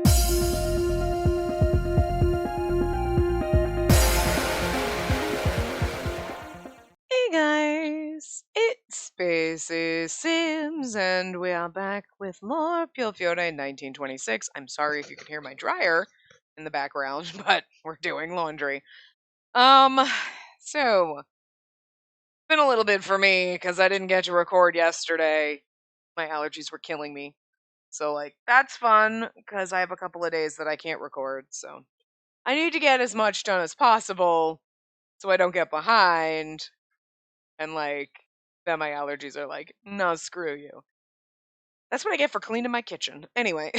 Hey guys, it's Spacey Sims, and we are back with more Piofiore 1926. I'm sorry if you can hear my dryer in the background, but we're doing laundry. So, been a little bit for me, because I didn't get to record yesterday. My allergies were killing me. So, that's fun, because I have a couple of days that I can't record, so I need to get as much done as possible so I don't get behind. And then my allergies are like, no, screw you. That's what I get for cleaning my kitchen. Anyway,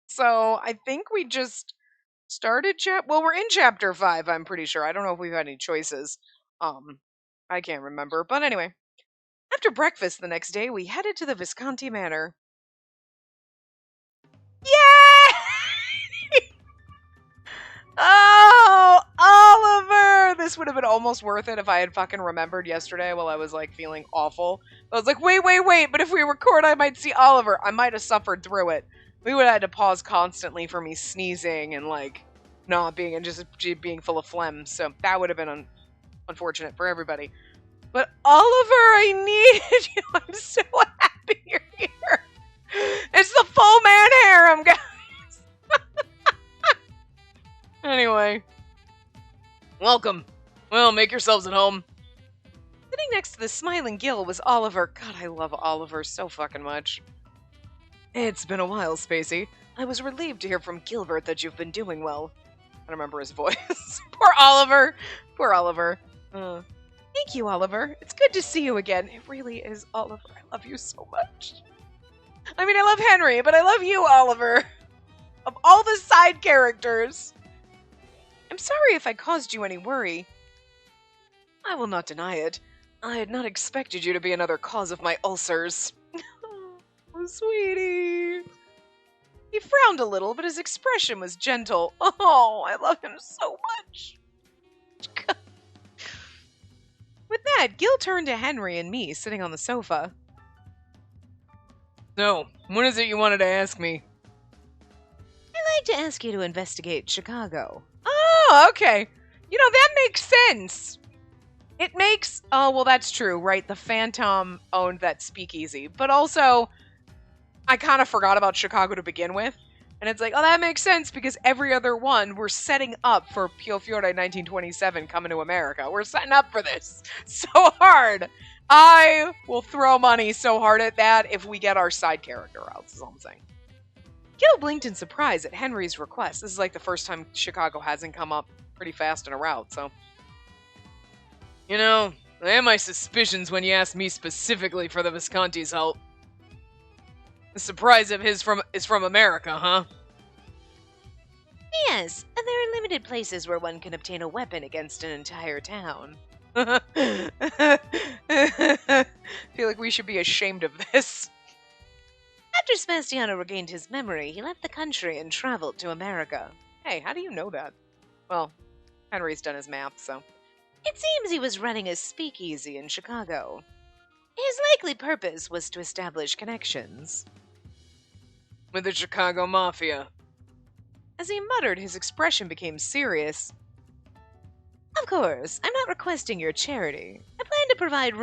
so I think we just started well, we're in chapter 5, I'm pretty sure. I don't know if we've had any choices. I can't remember. But anyway, after breakfast the next day, we headed to the Visconti Manor. Yay! Oh, Oliver! This would have been almost worth it if I had fucking remembered yesterday while I was feeling awful. I was like, wait, but if we record, I might see Oliver. I might have suffered through it. We would have had to pause constantly for me sneezing and not being, and just being full of phlegm. So that would have been unfortunate for everybody. But Oliver, I needed you. I'm so happy you're here. It's the full man harem, guys. Anyway, welcome. Well, make yourselves at home. Sitting next to the smiling Gil was Oliver. God, I love Oliver so fucking much. It's been a while, Spacey. I was relieved to hear from Gilbert that you've been doing well. I don't remember his voice. Poor Oliver. Poor Oliver. Thank you, Oliver. It's good to see you again. It really is, Oliver. I love you so much. I mean, I love Henry, but I love you, Oliver. Of all the side characters. I'm sorry if I caused you any worry. I will not deny it. I had not expected you to be another cause of my ulcers. Oh, sweetie. He frowned a little, but his expression was gentle. Oh, I love him so much. With that, Gil turned to Henry and me, sitting on the sofa. So, what is it you wanted to ask me? I'd like to ask you to investigate Chicago. Oh, okay. That makes sense. It makes... Oh, well, that's true, right? The Phantom owned that speakeasy. But also, I kind of forgot about Chicago to begin with. And it's like, oh, that makes sense because every other one, we're setting up for Piofiore 1927 coming to America. We're setting up for this so hard. I will throw money so hard at that if we get our side character out, is all I'm saying. Gil blinked in surprise at Henry's request. This is the first time Chicago hasn't come up pretty fast in a route, so. I had my suspicions when you asked me specifically for the Visconti's help. The surprise of his is from America, huh? Yes, and there are limited places where one can obtain a weapon against an entire town. I feel like we should be ashamed of this. After Sebastiano regained his memory, he left the country and traveled to America. Hey, how do you know that? Well, Henry's done his math, so. It seems he was running a speakeasy in Chicago. His likely purpose was to establish connections with the Chicago Mafia. As he muttered, his expression became serious. Of course, I'm not requesting your charity. I plan to provide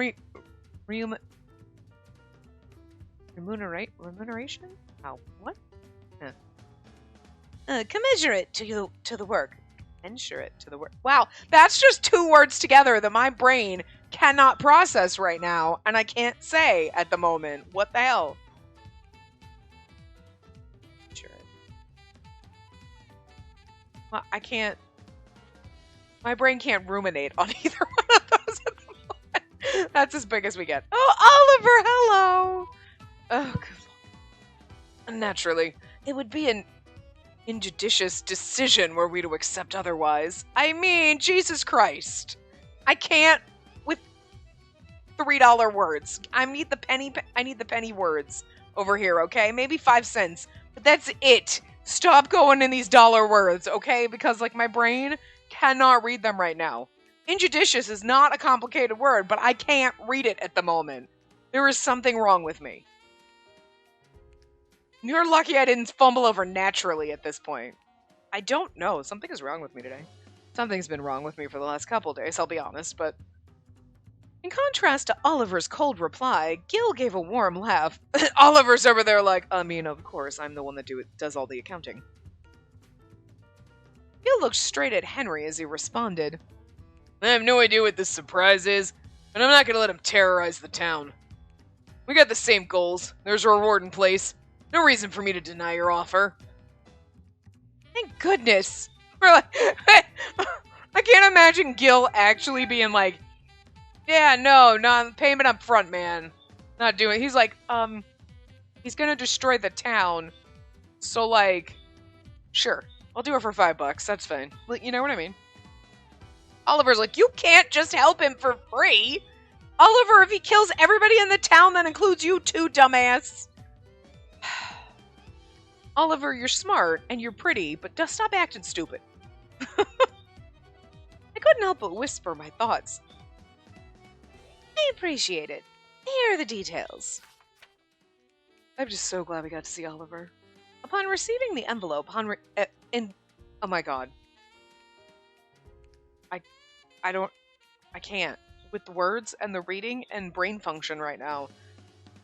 remuneration? Oh, what? Commensurate to the work. Commensurate to the work. Wow, that's just 2 words together that my brain cannot process right now, and I can't say at the moment. What the hell? Sure. Well, I can't. My brain can't ruminate on either one of those at the moment. That's as big as we get. Oh, Oliver, hello! Oh, good. Naturally, it would be an injudicious decision were we to accept otherwise. I mean, Jesus Christ. I can't with $3 words. I need the penny words over here, okay? Maybe 5 cents. But that's it. Stop going in these dollar words, okay? Because my brain cannot read them right now. Injudicious is not a complicated word, but I can't read it at the moment. There is something wrong with me. You're lucky I didn't fumble over naturally at this point. I don't know. Something is wrong with me today. Something's been wrong with me for the last couple days, I'll be honest, but... In contrast to Oliver's cold reply, Gil gave a warm laugh. Oliver's over there like, of course, I'm the one that does all the accounting. Gil looked straight at Henry as he responded. I have no idea what this surprise is, but I'm not going to let him terrorize the town. We got the same goals. There's a reward in place. No reason for me to deny your offer. Thank goodness. I can't imagine Gil actually being like, yeah, no, not payment up front, man. Not doing. He's like, he's gonna destroy the town. So like, sure, I'll do it for $5. That's fine. You know what I mean? Oliver's like, you can't just help him for free. Oliver, if he kills everybody in the town, that includes you too, dumbass. Oliver, you're smart and you're pretty, but just stop acting stupid. I couldn't help but whisper my thoughts. I appreciate it. Here are the details. I'm just so glad we got to see Oliver. Upon receiving the envelope, oh my god. I can't. With the words and the reading and brain function right now.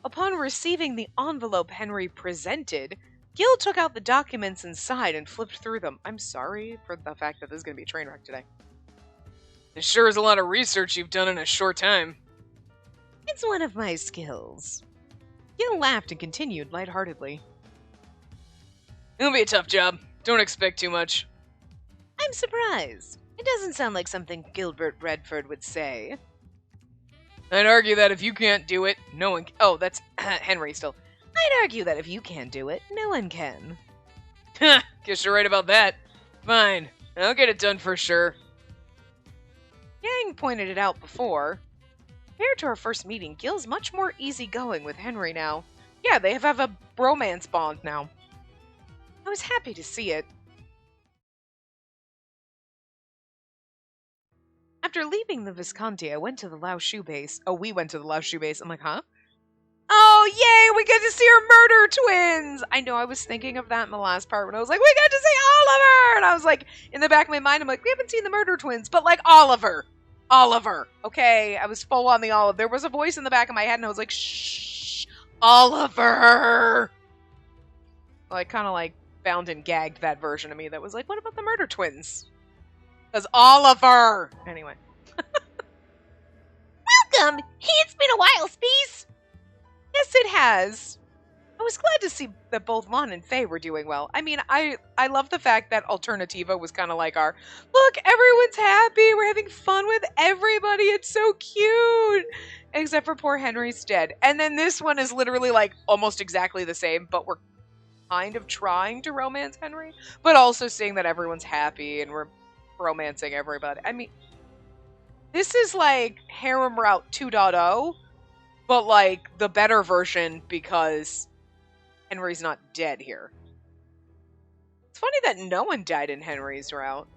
Upon receiving the envelope Henry presented, Gil took out the documents inside and flipped through them. I'm sorry for the fact that this is going to be a train wreck today. It sure is a lot of research you've done in a short time. It's one of my skills. Gil laughed and continued lightheartedly. It'll be a tough job. Don't expect too much. I'm surprised. It doesn't sound like something Gilbert Redford would say. I'd argue that if you can't do it, no one... Oh, that's Henry still. I'd argue that if you can't do it, no one can. Guess you're right about that. Fine. I'll get it done for sure. Yang pointed it out before. Compared to our first meeting, Gil's much more easygoing with Henry now. Yeah, they have a bromance bond now. I was happy to see it. After leaving the Visconti, I went to the Lao Shu base. Oh, we went to the Lao Shu base. I'm like, huh? Oh, yay! We get to see our murder twins! I know, I was thinking of that in the last part when I was like, we got to see Oliver! And I was like, in the back of my mind, I'm like, we haven't seen the murder twins, but like Oliver. Oliver. Okay, I was full on the Oliver. There was a voice in the back of my head and I was like, shh, Oliver! Well, I kind of like found and gagged that version of me that was like, what about the murder twins? Because Oliver! Anyway. Welcome! Hey, it's been a while, Spacey! Yes, it has. I was glad to see that both Lon and Faye were doing well. I mean, I love the fact that Alternativa was kind of like our, look, everyone's happy, we're having fun with everybody, it's so cute! Except for poor Henry's dead. And then this one is literally like almost exactly the same, but we're kind of trying to romance Henry, but also seeing that everyone's happy and we're romancing everybody. I mean, this is like Harem Route 2.0, but like the better version because Henry's not dead here. It's funny that no one died in Henry's route.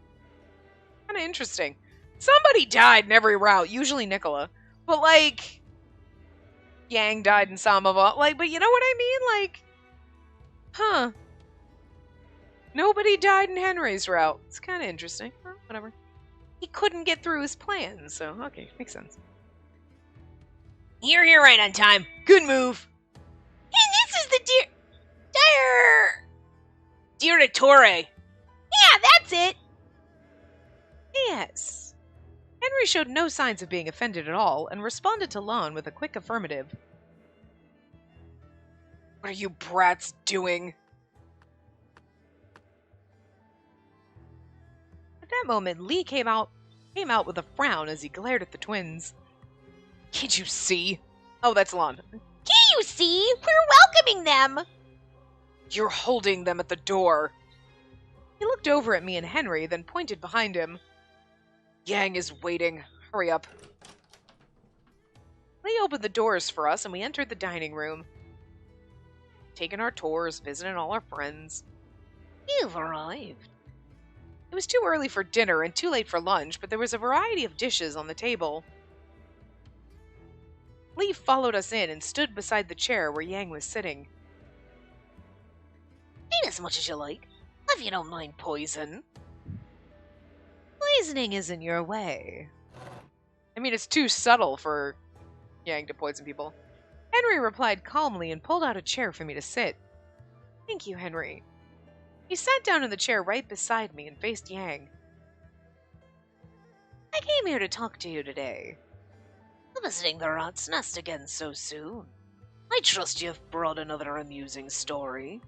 Kind of interesting. Somebody died in every route, usually Nicola, but like Yang died in some of them. Like, but you know what I mean? Like, huh? Nobody died in Henry's route. It's kind of interesting. Well, whatever. He couldn't get through his plan, so okay, makes sense. You're here right on time. Good move. And this is the Direttore. Yeah, that's it. Yes. Henry showed no signs of being offended at all and responded to Lon with a quick affirmative. What are you brats doing? At that moment, Lee came out with a frown as he glared at the twins. Can't you see? Oh, that's Lon. Can't you see? We're welcoming them! You're holding them at the door. He looked over at me and Henry, then pointed behind him. Yang is waiting. Hurry up. Lee opened the doors for us and we entered the dining room. Taking our tours, visiting all our friends. You've arrived. It was too early for dinner and too late for lunch, but there was a variety of dishes on the table. Lee followed us in and stood beside the chair where Yang was sitting. Eat as much as you like, if you don't mind poison. Poisoning isn't your way. I mean, it's too subtle for Yang to poison people. Henry replied calmly and pulled out a chair for me to sit. Thank you, Henry. He sat down in the chair right beside me and faced Yang. I came here to talk to you today. Visiting the rat's nest again so soon. I trust you've brought another amusing story.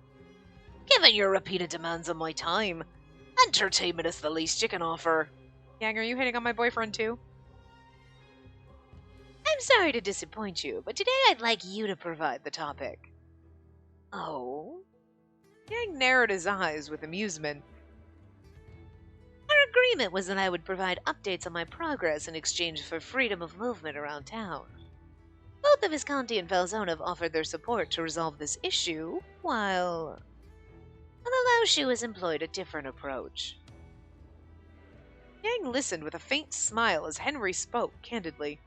Given your repeated demands on my time, entertainment is the least you can offer. Yang, are you hitting on my boyfriend too? I'm sorry to disappoint you, but today I'd like you to provide the topic. Oh? Yang narrowed his eyes with amusement. Our agreement was that I would provide updates on my progress in exchange for freedom of movement around town. Both the Visconti and Falzone have offered their support to resolve this issue, while Laushu has employed a different approach. Yang listened with a faint smile as Henry spoke candidly.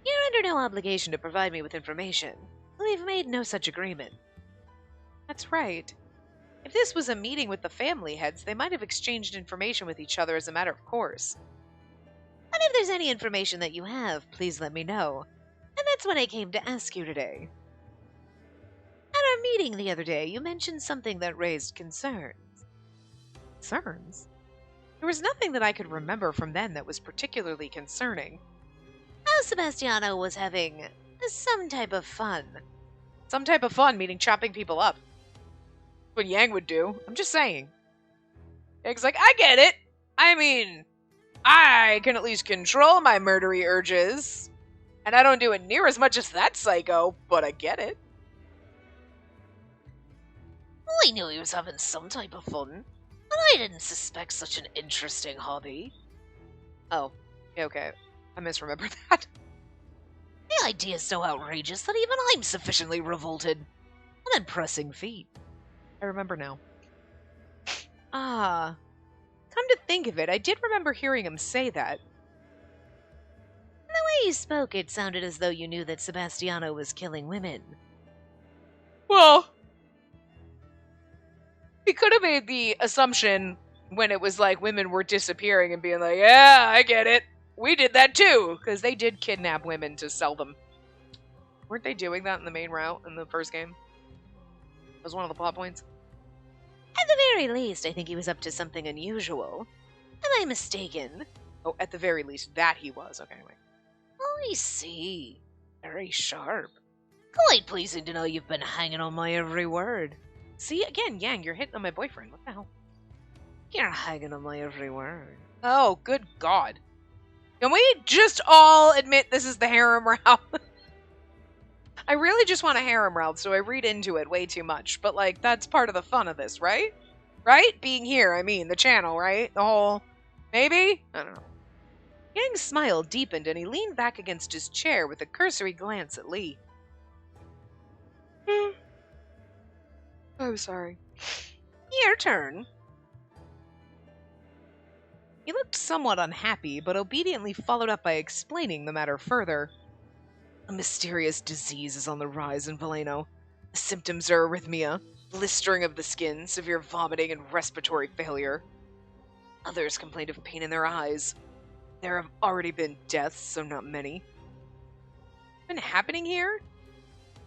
You're under no obligation to provide me with information. We've made no such agreement. That's right. If this was a meeting with the family heads, they might have exchanged information with each other as a matter of course. But if there's any information that you have, please let me know. And that's what I came to ask you today. At our meeting the other day, you mentioned something that raised concerns. Concerns? There was nothing that I could remember from then that was particularly concerning. How Sebastiano was having some type of fun. Some type of fun, meaning chopping people up. What Yang would do. I'm just saying. Yang's like, I get it. I mean, I can at least control my murdery urges. And I don't do it near as much as that psycho, but I get it. I knew he was having some type of fun, but I didn't suspect such an interesting hobby. Oh, okay. I misremembered that. The idea is so outrageous that even I'm sufficiently revolted. An impressing feat. I remember now. Ah. Come to think of it, I did remember hearing him say that. The way you spoke, it sounded as though you knew that Sebastiano was killing women. Well, he could have made the assumption when it was like women were disappearing and being like, yeah, I get it. We did that too, because they did kidnap women to sell them. Weren't they doing that in the main route in the first game? That was one of the plot points. At the very least, I think he was up to something unusual. Am I mistaken? Oh, at the very least, that he was. Okay, anyway. I see. Very sharp. Quite pleasing to know you've been hanging on my every word. See, again, Yang, you're hitting on my boyfriend. What the hell? You're hanging on my every word. Oh, good God. Can we just all admit this is the harem route? I really just want a harem route, so I read into it way too much. But, like, that's part of the fun of this, right? Right? Being here, I mean, the channel, right? The whole... Maybe? I don't know. Yang's smile deepened, and he leaned back against his chair with a cursory glance at Lee. I'm sorry. Your turn. He looked somewhat unhappy, but obediently followed up by explaining the matter further. A mysterious disease is on the rise in Veleno. The symptoms are arrhythmia, blistering of the skin, severe vomiting, and respiratory failure. Others complained of pain in their eyes. There have already been deaths, so not many. What's been happening here?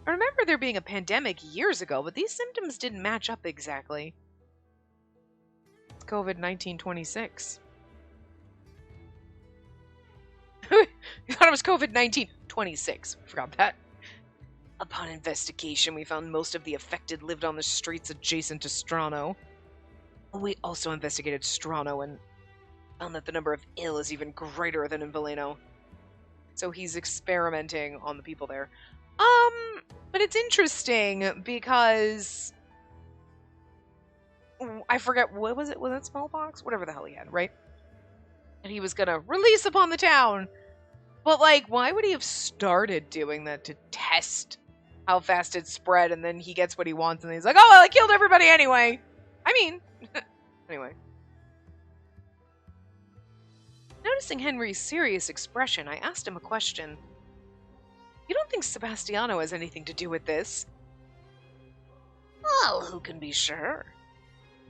I remember there being a pandemic years ago, but these symptoms didn't match up exactly. It's COVID-19 26. You thought it was COVID-19 26. Forgot that. Upon investigation, we found most of the affected lived on the streets adjacent to Strano. We also investigated Strano and found that the number of ill is even greater than in Veleno. So he's experimenting on the people there. But it's interesting because I forget, what was it? Was it smallpox? Whatever the hell he had, right? And he was gonna release upon the town. But, like, why would he have started doing that to test how fast it spread, and then he gets what he wants, and he's like, oh, well, I killed everybody anyway. I mean, anyway. Noticing Henry's serious expression, I asked him a question. You don't think Sebastiano has anything to do with this? Well, who can be sure?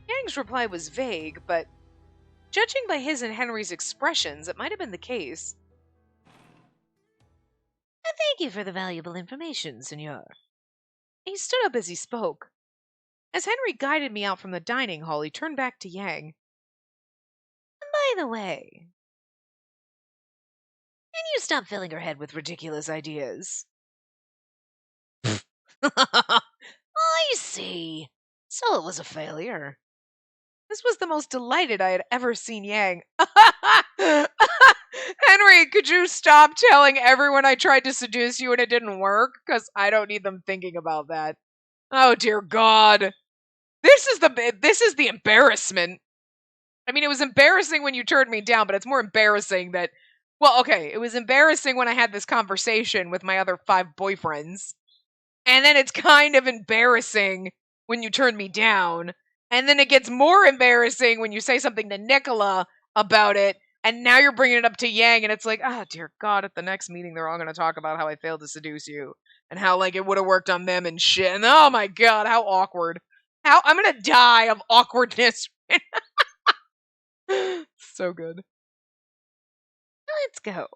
Yang's reply was vague, but judging by his and Henry's expressions, it might have been the case. Thank you for the valuable information, senor. He stood up as he spoke. As Henry guided me out from the dining hall, he turned back to Yang. By the way, can you stop filling her head with ridiculous ideas? I see. So it was a failure. This was the most delighted I had ever seen Yang. Henry, could you stop telling everyone I tried to seduce you and it didn't work? Because I don't need them thinking about that. Oh, dear God. This is the embarrassment. I mean, it was embarrassing when you turned me down, but it's more embarrassing that... Well, okay, it was embarrassing when I had this conversation with my other 5 boyfriends. And then it's kind of embarrassing when you turn me down. And then it gets more embarrassing when you say something to Nicola about it. And now you're bringing it up to Yang, and it's like, oh, dear God, at the next meeting, they're all going to talk about how I failed to seduce you. And how, like, it would have worked on them and shit. And oh, my God, how awkward. I'm going to die of awkwardness. So good. Let's go.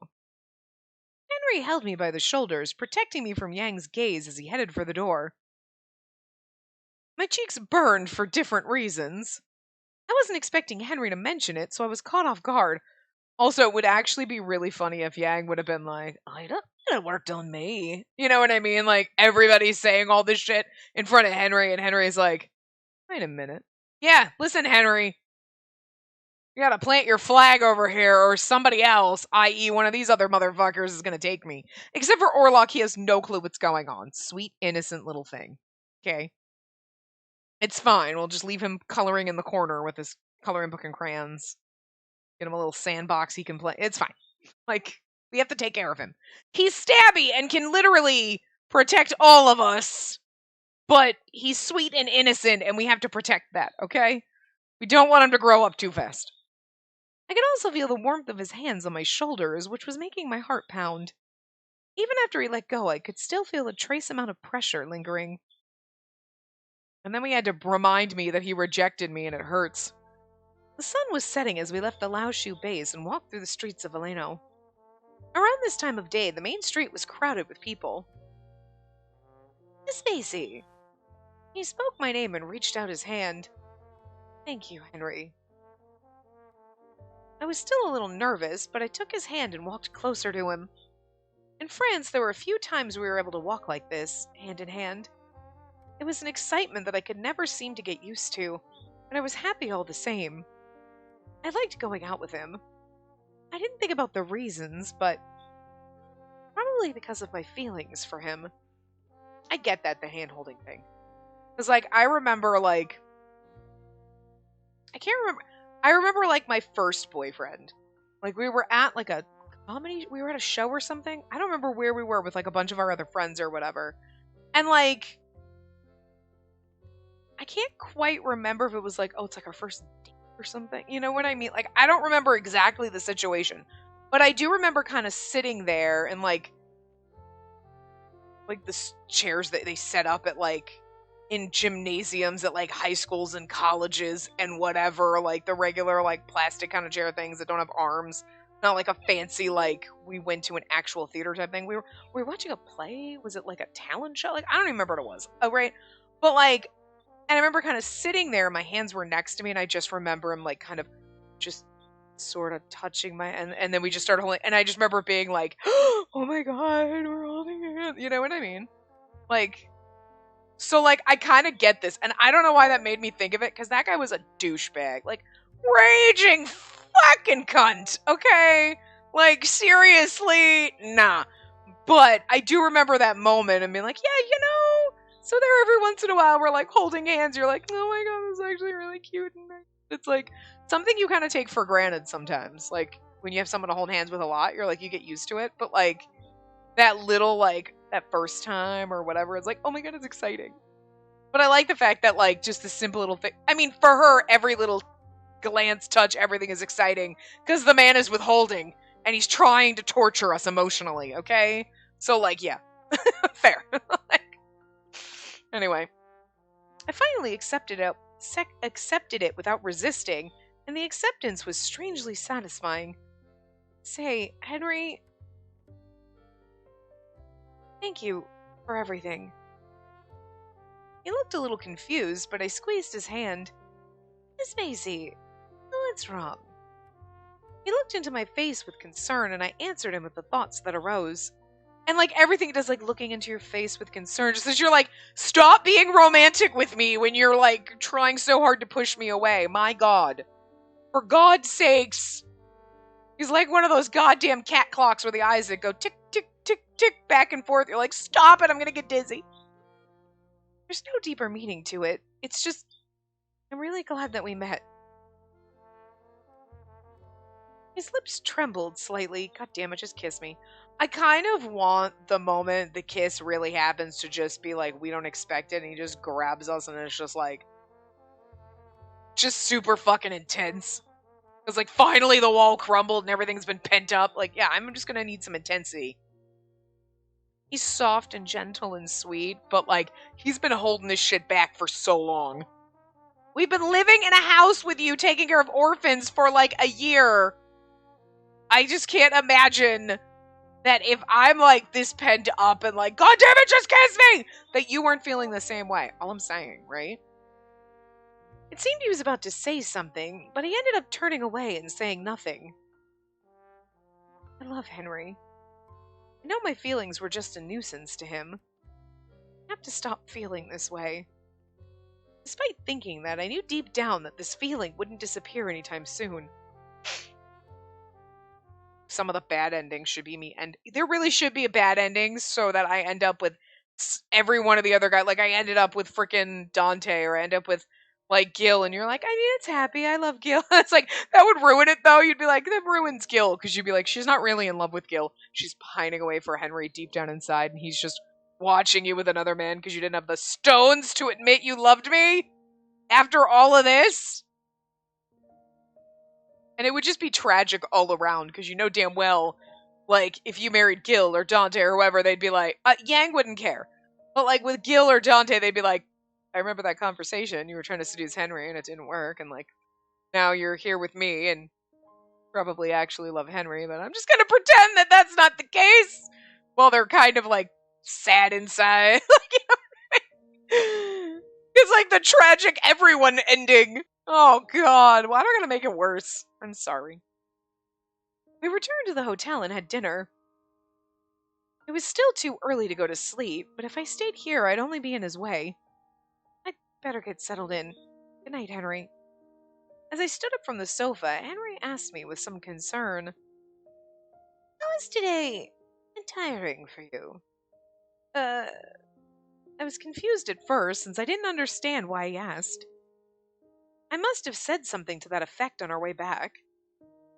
Henry held me by the shoulders, protecting me from Yang's gaze as he headed for the door. My cheeks burned for different reasons. I wasn't expecting Henry to mention it, so I was caught off guard. Also, it would actually be really funny if Yang would have been like, it worked on me. You know what I mean? Like, everybody's saying all this shit in front of Henry, and Henry's like, wait a minute. Yeah, listen, Henry. You gotta plant your flag over here, or somebody else, i.e. one of these other motherfuckers, is gonna take me. Except for Orlok, he has no clue what's going on. Sweet, innocent little thing. Okay? It's fine. We'll just leave him coloring in the corner with his coloring book and crayons. Get him a little sandbox he can play. It's fine. Like, we have to take care of him. He's stabby and can literally protect all of us. But he's sweet and innocent, and we have to protect that, okay? We don't want him to grow up too fast. I could also feel the warmth of his hands on my shoulders, which was making my heart pound. Even after he let go, I could still feel a trace amount of pressure lingering. And then we had to remind me that he rejected me, and it hurts. The sun was setting as we left the Laoshu base and walked through the streets of Valeno. Around this time of day, the main street was crowded with people. Spacey. He spoke my name and reached out his hand. Thank you, Henry. I was still a little nervous, but I took his hand and walked closer to him. In France, there were a few times we were able to walk like this, hand in hand. It was an excitement that I could never seem to get used to, and I was happy all the same. I liked going out with him. I didn't think about the reasons, but probably because of my feelings for him. I get that, the hand-holding thing. Because, like, I remember, like... I can't remember... I remember, like, my first boyfriend. Like, we were at, like, a comedy... We were at a show or something. I don't remember where we were with, like, a bunch of our other friends or whatever. And, like... I can't quite remember if it was, like, oh, it's, like, our first date or something. You know what I mean? Like, I don't remember exactly the situation. But I do remember kind of sitting there and, like the chairs that they set up at, like... in gymnasiums at, like, high schools and colleges and whatever, like, the regular, like, plastic kind of chair things that don't have arms. Not, like, a fancy, like, we went to an actual theater type thing. We were watching a play? Was it, like, a talent show? Like, I don't even remember what it was. Oh, right? But, like, and I remember kind of sitting there, my hands were next to me, and I just remember him, like, kind of just sort of touching my, and then we just started holding, and I just remember being like, oh my God, we're holding hands. You know what I mean? Like... So, like, I kind of get this, and I don't know why that made me think of it, because that guy was a douchebag. Like, raging fucking cunt, okay? Like, seriously, nah. But I do remember that moment and being like, yeah, you know, so there every once in a while we're, like, holding hands, you're like, oh my God, that's actually really cute. And it's, like, something you kind of take for granted sometimes. Like, when you have someone to hold hands with a lot, you're like, you get used to it. But, like, that little, like, that first time or whatever, it's like, oh my God, it's exciting. But I like the fact that, like, just the simple little thing. I mean, for her, every little glance, touch, everything is exciting because the man is withholding and he's trying to torture us emotionally, okay? So, like, yeah. Fair. Like, anyway. I finally accepted it without resisting, and the acceptance was strangely satisfying. Say, Henry, thank you for everything. He looked a little confused, but I squeezed his hand. Miss Spacey, what's wrong? He looked into my face with concern, and I answered him with the thoughts that arose. And like everything he does, like looking into your face with concern, just as you're like, stop being romantic with me when you're like trying so hard to push me away. My God. For God's sakes. He's like one of those goddamn cat clocks where the eyes that go tick, tick, tick, tick, back and forth. You're like, stop it, I'm gonna get dizzy. There's no deeper meaning to it. It's just, I'm really glad that we met. His lips trembled slightly. God damn it, just kiss me. I kind of want the moment the kiss really happens to just be like, we don't expect it, and he just grabs us, and it's just like, just super fucking intense. Because like, finally the wall crumbled, and everything's been pent up. Like, yeah, I'm just gonna need some intensity. He's soft and gentle and sweet, but like, he's been holding this shit back for so long. We've been living in a house with you, taking care of orphans for like a year. I just can't imagine that if I'm like this pent up and like, God damn it, just kiss me, that you weren't feeling the same way. All I'm saying, right? It seemed he was about to say something, but he ended up turning away and saying nothing. I love Henry. I know my feelings were just a nuisance to him. I have to stop feeling this way. Despite thinking that, I knew deep down that this feeling wouldn't disappear anytime soon. Some of the bad endings should be me, and there really should be a bad ending so that I end up with every one of the other guys. Like, I ended up with freaking Dante, or I end up with like Gil, and you're like, I mean, it's happy, I love Gil. It's like, that would ruin it though. You'd be like, that ruins Gil, because you'd be like, she's not really in love with Gil, she's pining away for Henry deep down inside, and he's just watching you with another man because you didn't have the stones to admit you loved me after all of this. And it would just be tragic all around, because you know damn well, like, if you married Gil or Dante or whoever, they'd be like, Yang wouldn't care. But like with Gil or Dante, they'd be like, I remember that conversation, you were trying to seduce Henry and it didn't work, and like, now you're here with me and probably actually love Henry, but I'm just gonna pretend that that's not the case. Well, they're kind of like sad inside. It's like the tragic everyone ending. Oh God, why am I gonna make it worse? I'm sorry. We returned to the hotel and had dinner. It was still too early to go to sleep, but if I stayed here, I'd only be in his way. I'd better get settled in. Good night, Henry. As I stood up from the sofa, Henry asked me with some concern, how was today tiring for you? I was confused at first, since I didn't understand why he asked. I must have said something to that effect on our way back.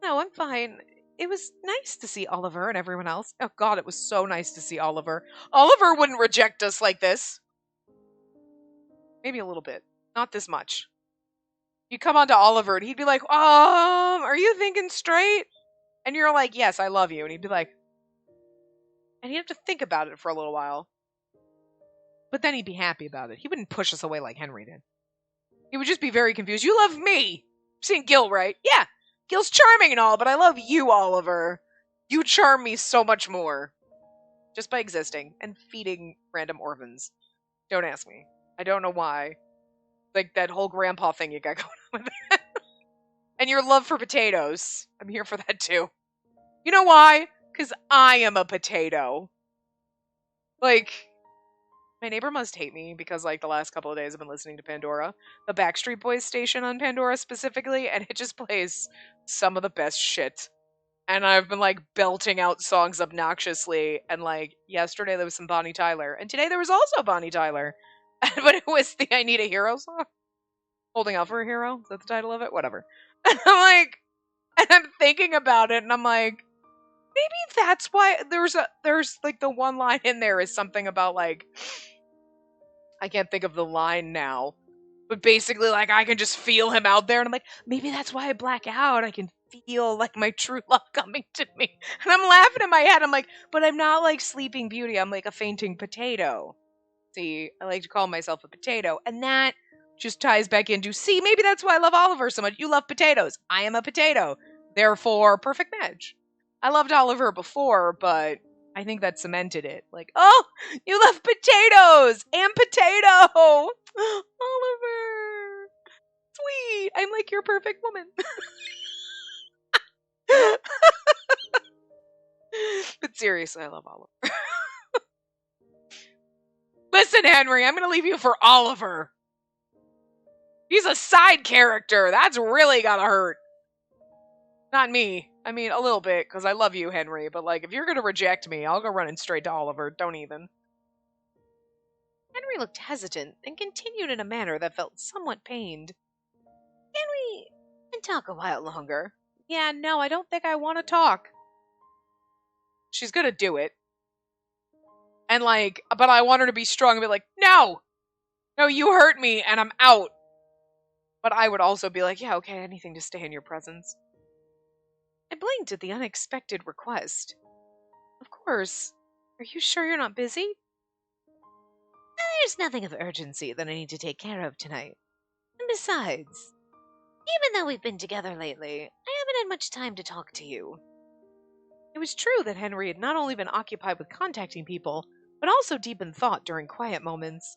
No, I'm fine. It was nice to see Oliver and everyone else. Oh God, it was so nice to see Oliver. Oliver wouldn't reject us like this. Maybe a little bit. Not this much. You come on to Oliver and he'd be like, are you thinking straight? And you're like, yes, I love you. And he'd be like, and he'd have to think about it for a little while. But then he'd be happy about it. He wouldn't push us away like Henry did. He would just be very confused. You love me. You've seen Gil, right? Yeah. Gil's charming and all, but I love you, Oliver. You charm me so much more. Just by existing and feeding random orphans. Don't ask me. I don't know why. Like that whole grandpa thing you got going on with that. And your love for potatoes. I'm here for that too. You know why? Because I am a potato. Like, my neighbor must hate me because, like, the last couple of days I've been listening to Pandora. The Backstreet Boys station on Pandora specifically, and it just plays some of the best shit. And I've been, like, belting out songs obnoxiously, and, like, yesterday there was some Bonnie Tyler, and today there was also Bonnie Tyler. But it was the I Need a Hero song. Holding Out for a Hero? Is that the title of it? Whatever. And I'm like, and I'm thinking about it, and I'm like, maybe that's why there's like the one line in there is something about like, I can't think of the line now, but basically like I can just feel him out there, and I'm like, maybe that's why I black out. I can feel like my true love coming to me, and I'm laughing in my head. I'm like, but I'm not like Sleeping Beauty. I'm like a fainting potato. See, I like to call myself a potato, and that just ties back into, see, maybe that's why I love Oliver so much. You love potatoes. I am a potato. Therefore, perfect match. I loved Oliver before, but I think that cemented it. Like, oh, you love potatoes and potato. Oliver. Sweet. I'm like your perfect woman. But seriously, I love Oliver. Listen, Henry, I'm going to leave you for Oliver. He's a side character. That's really gotta hurt. Not me. I mean, a little bit, because I love you, Henry. But, like, if you're going to reject me, I'll go running straight to Oliver. Don't even. Henry looked hesitant and continued in a manner that felt somewhat pained. Can we talk a while longer? Yeah, no, I don't think I want to talk. She's going to do it. And, like, but I want her to be strong and be like, no! No, you hurt me, and I'm out. But I would also be like, yeah, okay, anything to stay in your presence. I blinked at the unexpected request. Of course. Are you sure you're not busy? There's nothing of urgency that I need to take care of tonight. And besides, even though we've been together lately, I haven't had much time to talk to you. It was true that Henry had not only been occupied with contacting people, but also deep in thought during quiet moments.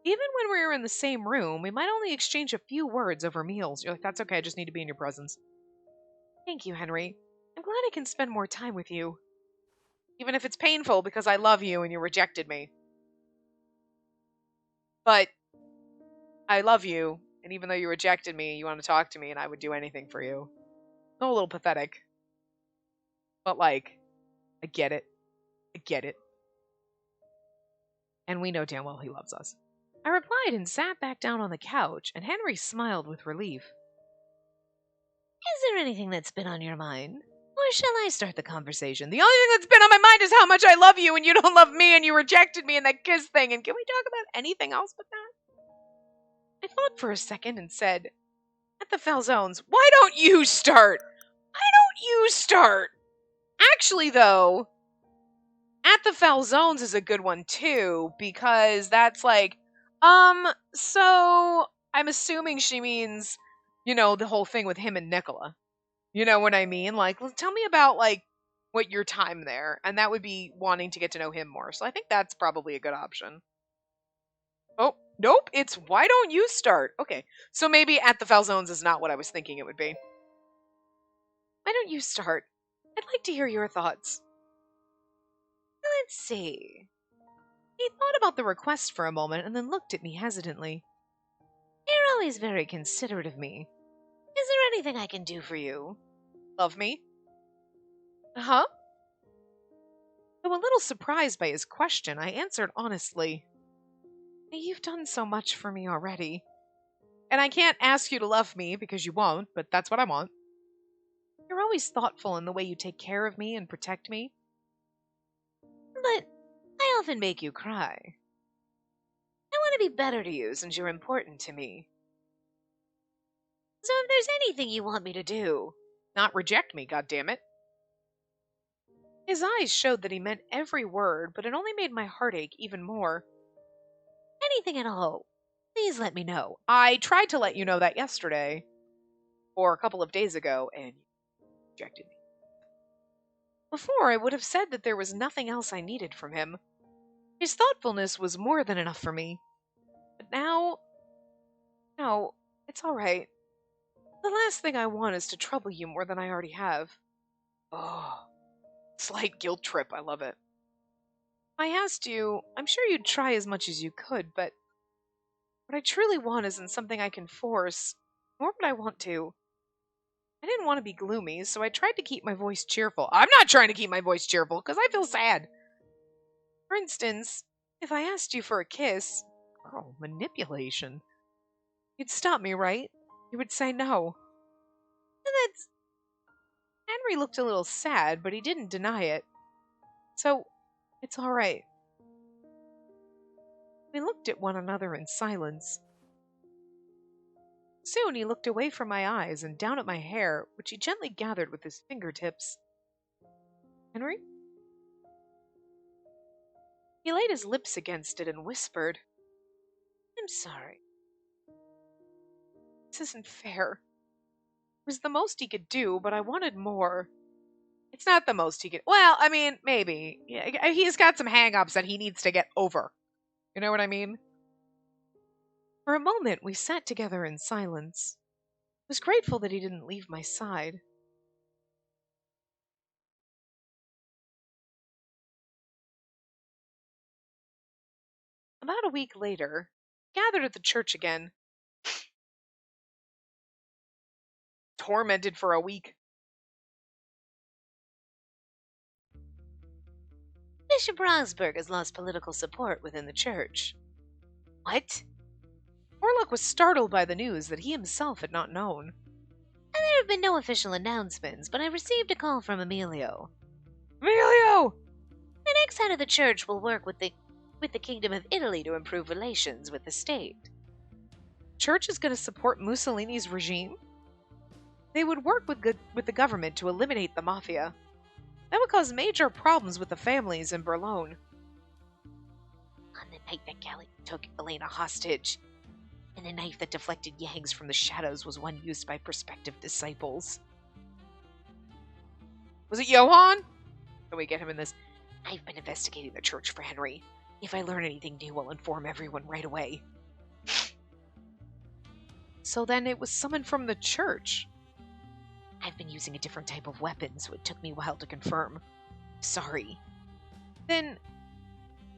Even when we were in the same room, we might only exchange a few words over meals. You're like, that's okay, I just need to be in your presence. Thank you, Henry. I'm glad I can spend more time with you. Even if it's painful because I love you and you rejected me. But I love you, and even though you rejected me, you want to talk to me, and I would do anything for you. A little pathetic. But, like, I get it. I get it. And we know damn well he loves us. I replied and sat back down on the couch, and Henry smiled with relief. Is there anything that's been on your mind? Or shall I start the conversation? The only thing that's been on my mind is how much I love you and you don't love me and you rejected me and that kiss thing. And can we talk about anything else but that? I thought for a second and said, at the Falzones, why don't you start? Why don't you start? Actually, though, at the Falzones is a good one, too, because that's like, so I'm assuming she means, you know, the whole thing with him and Nicola. You know what I mean? Like, tell me about, like, what your time there. And that would be wanting to get to know him more. So I think that's probably a good option. Oh, nope. It's why don't you start? Okay. So maybe at the Falzones is not what I was thinking it would be. Why don't you start? I'd like to hear your thoughts. Let's see. He thought about the request for a moment and then looked at me hesitantly. You're always very considerate of me. Is there anything I can do for you? Love me? Huh? Though a little surprised by his question, I answered honestly. You've done so much for me already. And I can't ask you to love me because you won't, but that's what I want. You're always thoughtful in the way you take care of me and protect me. But I often make you cry. I want to be better to you since you're important to me. So if there's anything you want me to do, not reject me, goddammit. His eyes showed that he meant every word, but it only made my heart ache even more. Anything at all, please let me know. I tried to let you know that yesterday, or a couple of days ago, and you rejected me. Before, I would have said that there was nothing else I needed from him. His thoughtfulness was more than enough for me. But now, no, it's all right. The last thing I want is to trouble you more than I already have. Oh, slight guilt trip. I love it. If I asked you, I'm sure you'd try as much as you could, but what I truly want isn't something I can force, nor would I want to. I didn't want to be gloomy, so I tried to keep my voice cheerful. I'm not trying to keep my voice cheerful, because I feel sad. For instance, if I asked you for a kiss, oh, manipulation, you'd stop me, right? You would say no. And that's... Henry looked a little sad, but he didn't deny it. So, it's all right. We looked at one another in silence. Soon he looked away from my eyes and down at my hair, which he gently gathered with his fingertips. Henry? He laid his lips against it and whispered, "I'm sorry. This isn't fair. It was the most he could do, but I wanted more." It's not the most he could. Well, I mean, maybe. Yeah, he's got some hang-ups that he needs to get over. You know what I mean? For a moment, we sat together in silence. I was grateful that he didn't leave my side. About a week later, gathered at the church again, tormented for a week. Bishop Rosberg has lost political support within the church. What? Orlock was startled by the news that he himself had not known. And there have been no official announcements, but I received a call from Emilio. Emilio! The next head of the church will work with the Kingdom of Italy to improve relations with the state. Church is going to support Mussolini's regime? They would work with the government to eliminate the mafia. That would cause major problems with the families in Berlin. On the night that Galli took Elena hostage, and the knife that deflected Yangs from the shadows was one used by prospective disciples. Was it Johann? Can we get him in this? I've been investigating the church for Henry. If I learn anything new, I'll inform everyone right away. So then it was someone from the church. I've been using a different type of weapon, so it took me a while to confirm. Sorry. Then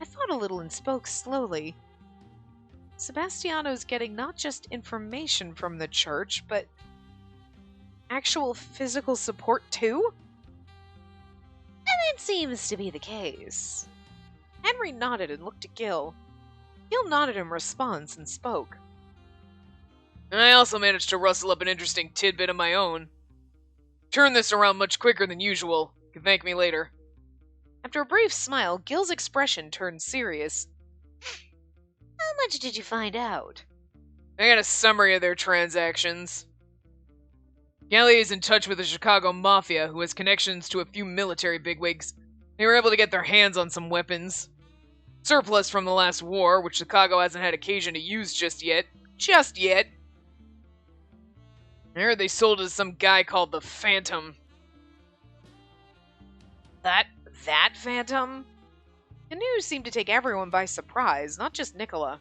I thought a little and spoke slowly. Sebastiano's getting not just information from the church, but actual physical support too? And that seems to be the case. Henry nodded and looked at Gil. Gil nodded in response and spoke. I also managed to rustle up an interesting tidbit of my own. Turn this around much quicker than usual. You can thank me later. After a brief smile, Gil's expression turned serious. How much did you find out? I got a summary of their transactions. Galli is in touch with the Chicago Mafia, who has connections to a few military bigwigs. They were able to get their hands on some weapons. Surplus from the last war, which Chicago hasn't had occasion to use just yet. Just yet. I heard they sold it to some guy called the Phantom. That Phantom? The news seemed to take everyone by surprise, not just Nicola.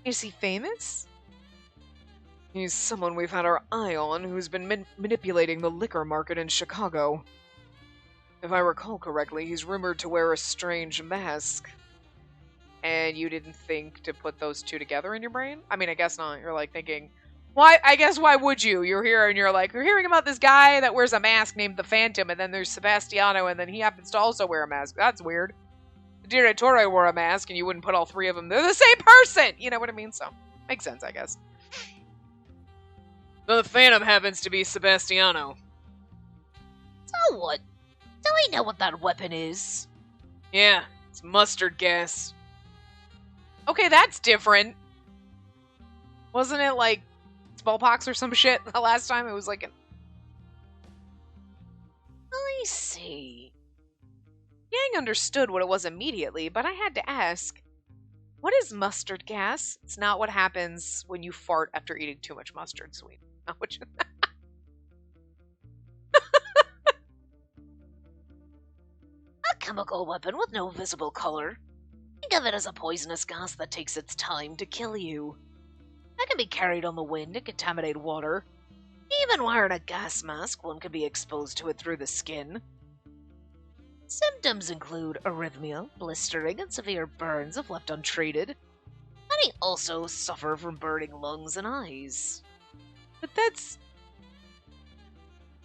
Is he famous? He's someone we've had our eye on who's been manipulating the liquor market in Chicago. If I recall correctly, he's rumored to wear a strange mask. And you didn't think to put those two together in your brain? I mean, I guess not. You're like thinking, why? I guess why would you? You're here and you're like, you're hearing about this guy that wears a mask named the Phantom, and then there's Sebastiano, and then he happens to also wear a mask. That's weird. The Direttore wore a mask, and you wouldn't put all three of them. They're the same person! You know what I mean? So, makes sense, I guess. The Phantom happens to be Sebastiano. So what? Do we know what that weapon is? Yeah, it's mustard gas. Okay, that's different. Wasn't it like smallpox or some shit the last time? It was like an... I see. Yang understood what it was immediately, but I had to ask, what is mustard gas? It's not what happens when you fart after eating too much mustard sweet. Which... A chemical weapon with no visible color. Think of it as a poisonous gas that takes its time to kill you. That can be carried on the wind and contaminate water. Even wearing a gas mask, one can be exposed to it through the skin. Symptoms include arrhythmia, blistering, and severe burns if left untreated. Many also suffer from burning lungs and eyes. But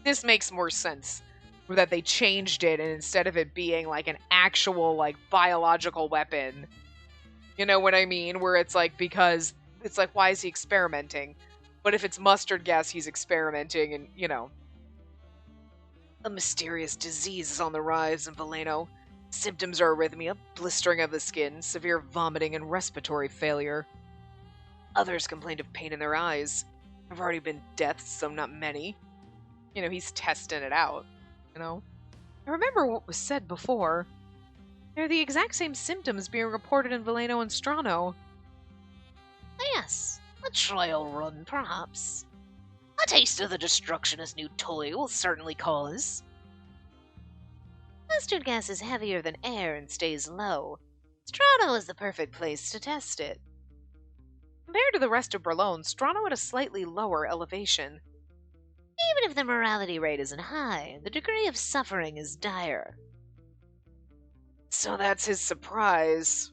this makes more sense. That they changed it, and instead of it being like an actual like biological weapon, you know what I mean, where it's like, because it's like, why is he experimenting? But if it's mustard gas, he's experimenting, and you know, a mysterious disease is on the rise in Veleno. Symptoms are arrhythmia, blistering of the skin, severe vomiting, and respiratory failure. Others complained of pain in their eyes. There have already been deaths, some not many. You know, he's testing it out. You know, I remember what was said before. They're the exact same symptoms being reported in Veleno and Strano. Yes, a trial run, perhaps. A taste of the destruction his new toy will certainly cause. Mustard gas is heavier than air and stays low. Strano is the perfect place to test it. Compared to the rest of Berlone, Strano had a slightly lower elevation. Even if the morality rate isn't high, the degree of suffering is dire. So that's his surprise.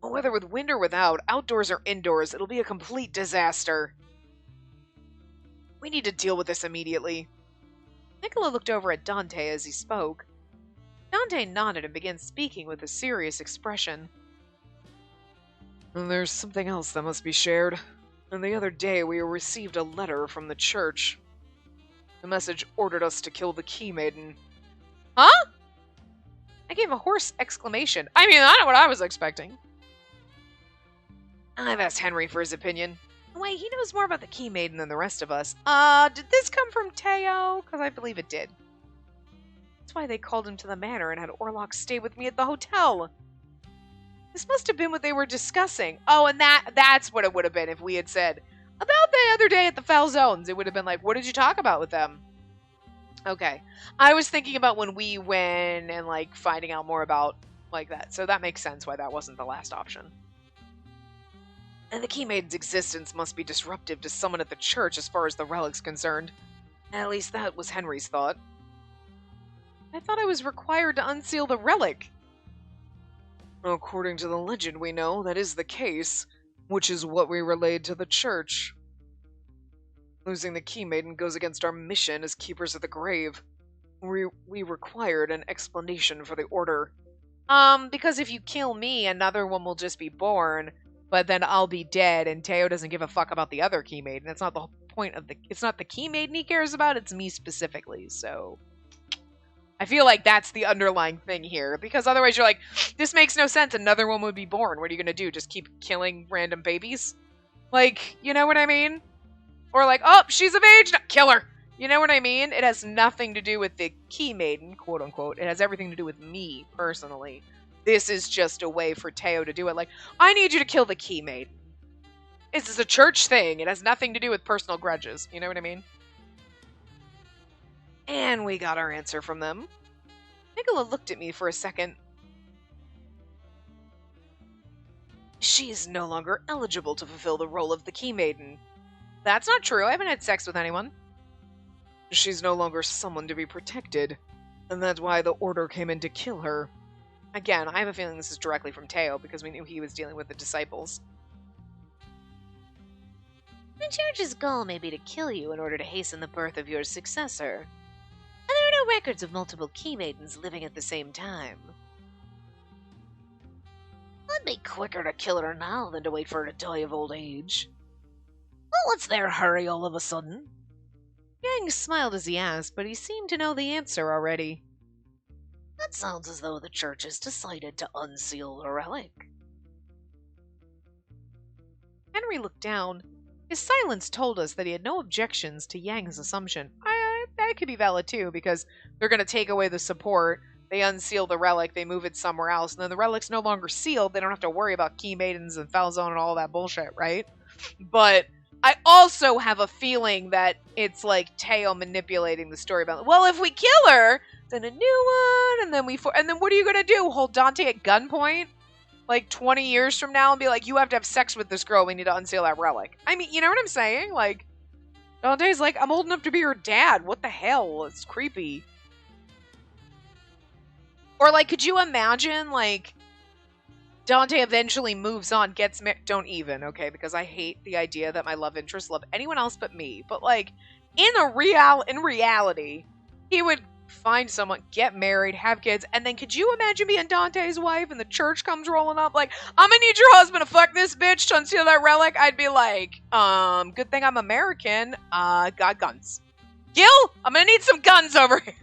Whether with wind or without, outdoors or indoors, it'll be a complete disaster. We need to deal with this immediately. Nicola looked over at Dante as he spoke. Dante nodded and began speaking with a serious expression. There's something else that must be shared. And the other day we received a letter from the church. The message ordered us to kill the Key Maiden. Huh? I gave a hoarse exclamation. I mean, I know what I was expecting. I've asked Henry for his opinion. Wait, he knows more about the Key Maiden than the rest of us. Did this come from Teo? Because I believe it did. That's why they called him to the manor and had Orlok stay with me at the hotel. This must have been what they were discussing. Oh, and that's what it would have been if we had said, about the other day at the Foul Zones. It would have been like, what did you talk about with them? Okay. I was thinking about when we went and, like, finding out more about, like, that. So that makes sense why that wasn't the last option. And the Key Maiden's existence must be disruptive to someone at the church as far as the relic's concerned. At least that was Henry's thought. I thought I was required to unseal the relic. According to the legend we know, that is the case, which is what we relayed to the church. Losing the Key Maiden goes against our mission as keepers of the grave. We required an explanation for the order. Because if you kill me, another one will just be born, but then I'll be dead, and Teo doesn't give a fuck about the other Key Maiden. That's not the point of it's not the Key Maiden he cares about, it's me specifically, so... I feel like that's the underlying thing here, because otherwise you're like, this makes no sense, another one would be born. What are you gonna do, just keep killing random babies? Like, you know what I mean? Or like, oh, she's of age, kill her! You know what I mean? It has nothing to do with the Key Maiden, quote unquote. It has everything to do with me, personally. This is just a way for Teo to do it. Like, I need you to kill the Key Maiden. This is a church thing. It has nothing to do with personal grudges. You know what I mean? And we got our answer from them. Nicola looked at me for a second. She's no longer eligible to fulfill the role of the Key Maiden. That's not true. I haven't had sex with anyone. She's no longer someone to be protected. And that's why the order came in to kill her. Again, I have a feeling this is directly from Teo, because we knew he was dealing with the disciples. The church's goal may be to kill you in order to hasten the birth of your successor. And there are no records of multiple Key Maidens living at the same time. It'd be quicker to kill her now than to wait for her to die of old age. Well, what's their hurry all of a sudden? Yang smiled as he asked, but he seemed to know the answer already. That sounds as though the church has decided to unseal the relic. Henry looked down. His silence told us that he had no objections to Yang's assumption. That could be valid too, because they're going to take away the support, they unseal the relic, they move it somewhere else, and then the relic's no longer sealed, they don't have to worry about Key Maidens and Foul Zone and all that bullshit, right? But I also have a feeling that it's like Teo manipulating the story about, well, if we kill her, then a new one, and then what are you going to do? Hold Dante at gunpoint? Like 20 years from now and be like, you have to have sex with this girl, we need to unseal that relic. I mean, you know what I'm saying? Like, Dante's like, I'm old enough to be her dad. What the hell? It's creepy. Or like, could you imagine, like, Dante eventually moves on, gets married. Don't even, okay? Because I hate the idea that my love interests love anyone else but me. But like, in reality, he would find someone, get married, have kids, and then could you imagine being Dante's wife and the church comes rolling up like, I'm gonna need your husband to fuck this bitch to unseal that relic? I'd be like, good thing I'm American, got guns. Gil, I'm gonna need some guns over here.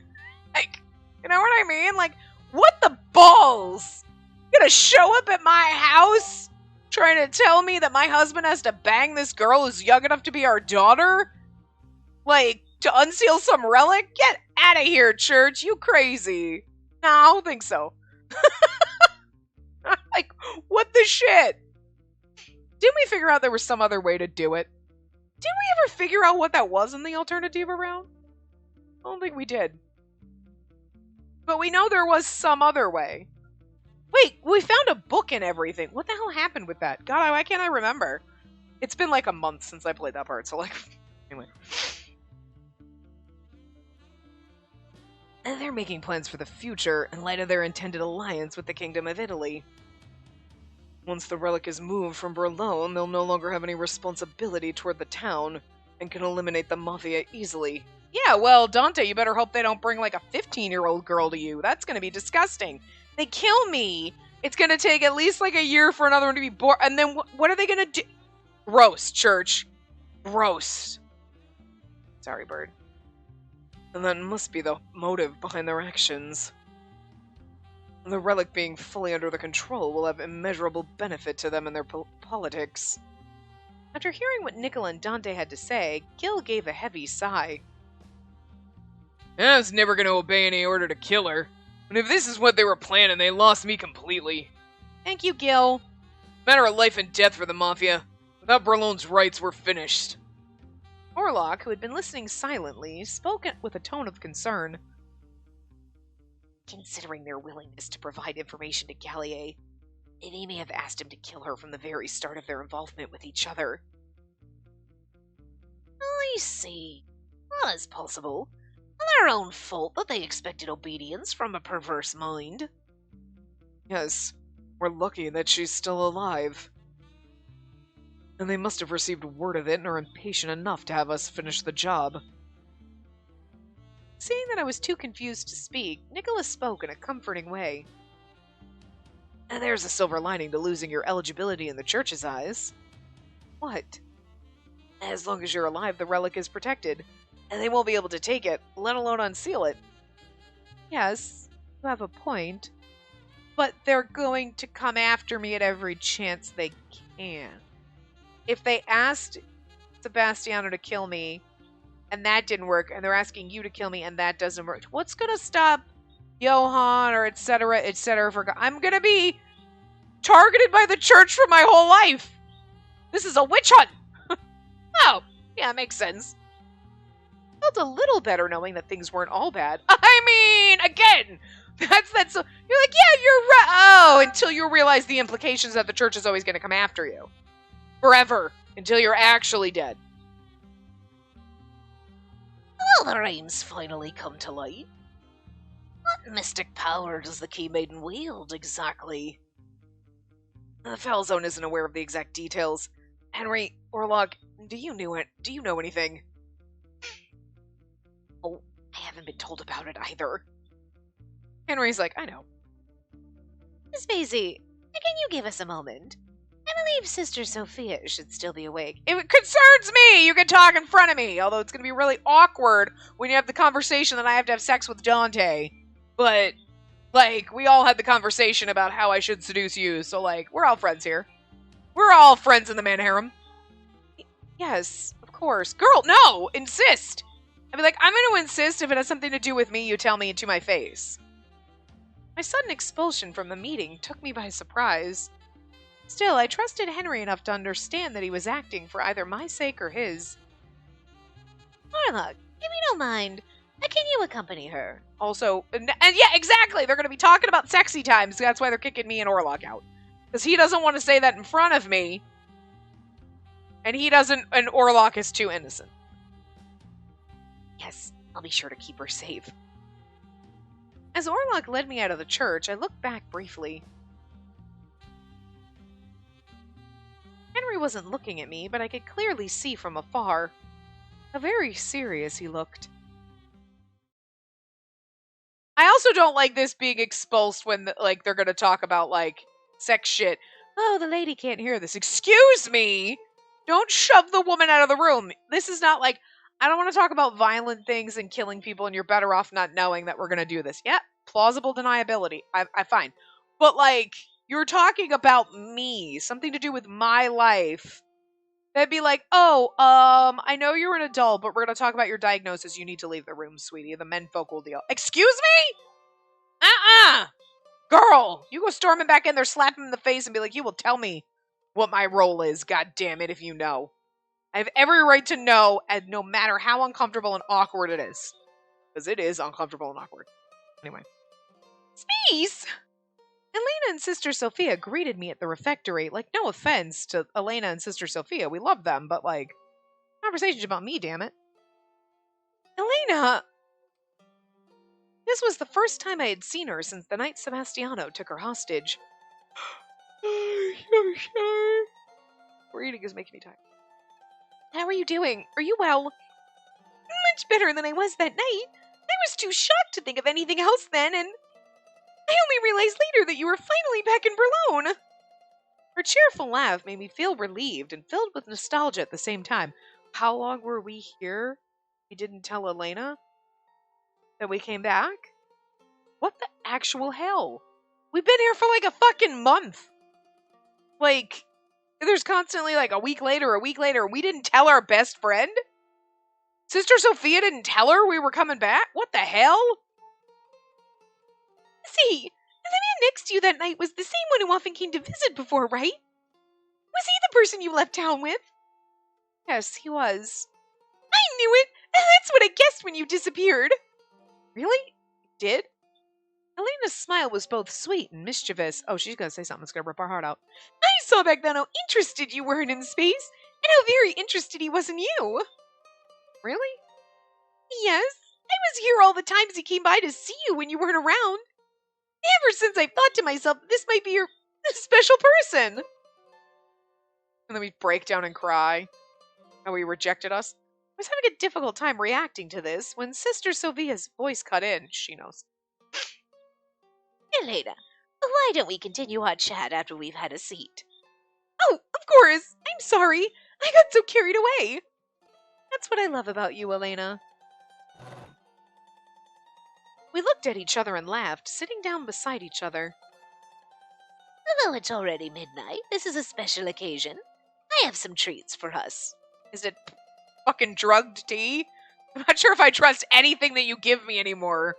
Like, you know what I mean? Like, what the balls? You gonna show up at my house trying to tell me that my husband has to bang this girl who's young enough to be our daughter? Like, to unseal some relic? Get out of here, church. You crazy. No, I don't think so. Like, what the shit? Didn't we figure out there was some other way to do it? Did we ever figure out what that was in the alternative round? I don't think we did. But we know there was some other way. Wait, we found a book and everything. What the hell happened with that? God, why can't I remember? It's been like a month since I played that part, so like... Anyway. And they're making plans for the future in light of their intended alliance with the Kingdom of Italy. Once the relic is moved from Berlin, they'll no longer have any responsibility toward the town and can eliminate the Mafia easily. Yeah, well, Dante, you better hope they don't bring like a 15-year-old girl to you. That's gonna be disgusting. They kill me. It's gonna take at least like a year for another one to be born. And then what are they gonna do? Roast, Church. Roast. Sorry, Bird. And that must be the motive behind their actions. The relic being fully under the control will have immeasurable benefit to them in their politics. After hearing what Nicola and Dante had to say, Gil gave a heavy sigh. I was never going to obey any order to kill her. And if this is what they were planning, they lost me completely. Thank you, Gil. Matter of life and death for the Mafia. Without Berlin's rights, we're finished. Orlok, who had been listening silently, spoke with a tone of concern. Considering their willingness to provide information to Gallier, they may have asked him to kill her from the very start of their involvement with each other. I see. Well, it's possible. Their own fault that they expected obedience from a perverse mind. Yes, we're lucky that she's still alive. And they must have received word of it and are impatient enough to have us finish the job. Seeing that I was too confused to speak, Nicholas spoke in a comforting way. And there's a silver lining to losing your eligibility in the Church's eyes. What? As long as you're alive, the relic is protected, and they won't be able to take it, let alone unseal it. Yes, you have a point. But they're going to come after me at every chance they can. If they asked Sebastiano to kill me, and that didn't work, and they're asking you to kill me, and that doesn't work, what's going to stop Johann, or etc., etc., I'm going to be targeted by the Church for my whole life. This is a witch hunt. Oh, yeah, makes sense. Felt a little better knowing that things weren't all bad. I mean, again, that's so, you're like, yeah, you're right. Oh, until you realize the implications that the Church is always going to come after you. Forever. Until you're actually dead. Well, the rains finally come to light. What mystic power does the Key Maiden wield, exactly? The Falzone isn't aware of the exact details. Henry, Orlok, do you know anything? Oh, I haven't been told about it either. Henry's like, I know. Spacey, can you give us a moment? I believe Sister Sophia should still be awake. It concerns me! You can talk in front of me, although it's going to be really awkward when you have the conversation that I have to have sex with Dante. But, like, we all had the conversation about how I should seduce you, so, like, we're all friends here. We're all friends in the man harem. Yes, of course. Girl, no! Insist! I'd be like, I'm going to insist if it has something to do with me, you tell me to my face. My sudden expulsion from the meeting took me by surprise. Still, I trusted Henry enough to understand that he was acting for either my sake or his. Orlok, if you don't mind, can you accompany her? Also, and yeah, exactly! They're going to be talking about sexy times, so that's why they're kicking me and Orlok out. Because he doesn't want to say that in front of me. And and Orlok is too innocent. Yes, I'll be sure to keep her safe. As Orlok led me out of the church, I looked back briefly. Henry wasn't looking at me, but I could clearly see from afar. How very serious he looked. I also don't like this being expulsed when, they're gonna talk about, sex shit. Oh, the lady can't hear this. Excuse me! Don't shove the woman out of the room. This is not I don't want to talk about violent things and killing people, and you're better off not knowing that we're gonna do this. Yep, plausible deniability. I fine. But, you're talking about me, something to do with my life. That'd be like, oh, I know you're an adult, but we're going to talk about your diagnosis. You need to leave the room, sweetie. The menfolk will deal. Excuse me? Girl! You go storming back in there, slap him in the face, and be like, you will tell me what my role is, god damn it, if you know. I have every right to know, and no matter how uncomfortable and awkward it is. Because it is uncomfortable and awkward. Anyway. Space! Elena and Sister Sophia greeted me at the refectory. Like, no offense to Elena and Sister Sophia. We love them, but like, conversation's about me, damn it. Elena! This was the first time I had seen her since the night Sebastiano took her hostage. I'm sorry. Reading is making me tired. How are you doing? Are you well? Much better than I was that night. I was too shocked to think of anything else then, and I only realized later that you were finally back in Berlin. Her cheerful laugh made me feel relieved and filled with nostalgia at the same time. How long were we here? We didn't tell Elena that we came back? What the actual hell? We've been here for like a fucking month. Like, there's constantly like a week later. We didn't tell our best friend? Sister Sophia didn't tell her we were coming back? What the hell? See, the man next to you that night was the same one who often came to visit before, right? Was he the person you left town with? Yes, he was. I knew it! That's what I guessed when you disappeared. Really? You did? Elena's smile was both sweet and mischievous. Oh, she's gonna say something that's gonna rip our heart out. I saw back then how interested you were in space, and how very interested he was in you. Really? Yes. I was here all the times he came by to see you when you weren't around. Ever since I thought to myself, this might be your special person. And then we break down and cry. How he rejected us. I was having a difficult time reacting to this when Sister Sophia's voice cut in. She knows. Elena, why don't we continue our chat after we've had a seat? Oh, of course. I'm sorry. I got so carried away. That's what I love about you, Elena. We looked at each other and laughed, sitting down beside each other. Although it's already midnight, this is a special occasion. I have some treats for us. Is it fucking drugged tea? I'm not sure if I trust anything that you give me anymore.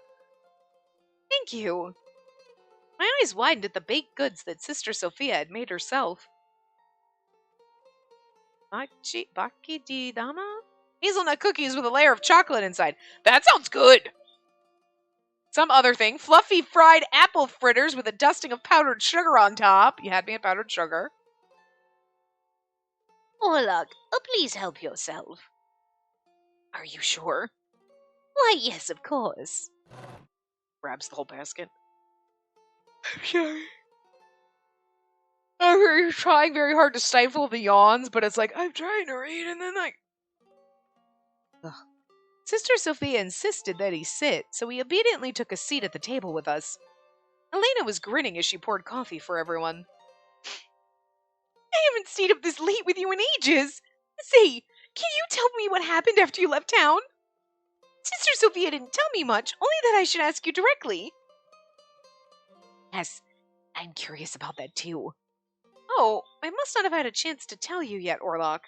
Thank you. My eyes widened at the baked goods that Sister Sophia had made herself. Baki di dama? Hazelnut cookies with a layer of chocolate inside. That sounds good. Some other thing. Fluffy fried apple fritters with a dusting of powdered sugar on top. You had me at powdered sugar. Orlok, please help yourself. Are you sure? Why, yes, of course. Grabs the whole basket. I'm sorry. I'm trying very hard to stifle the yawns, but it's like, I'm trying to read, and then like... Ugh. Sister Sophia insisted that he sit, so he obediently took a seat at the table with us. Elena was grinning as she poured coffee for everyone. I haven't stayed up this late with you in ages. Say, can you tell me what happened after you left town? Sister Sophia didn't tell me much, only that I should ask you directly. Yes, I'm curious about that too. Oh, I must not have had a chance to tell you yet, Orlok.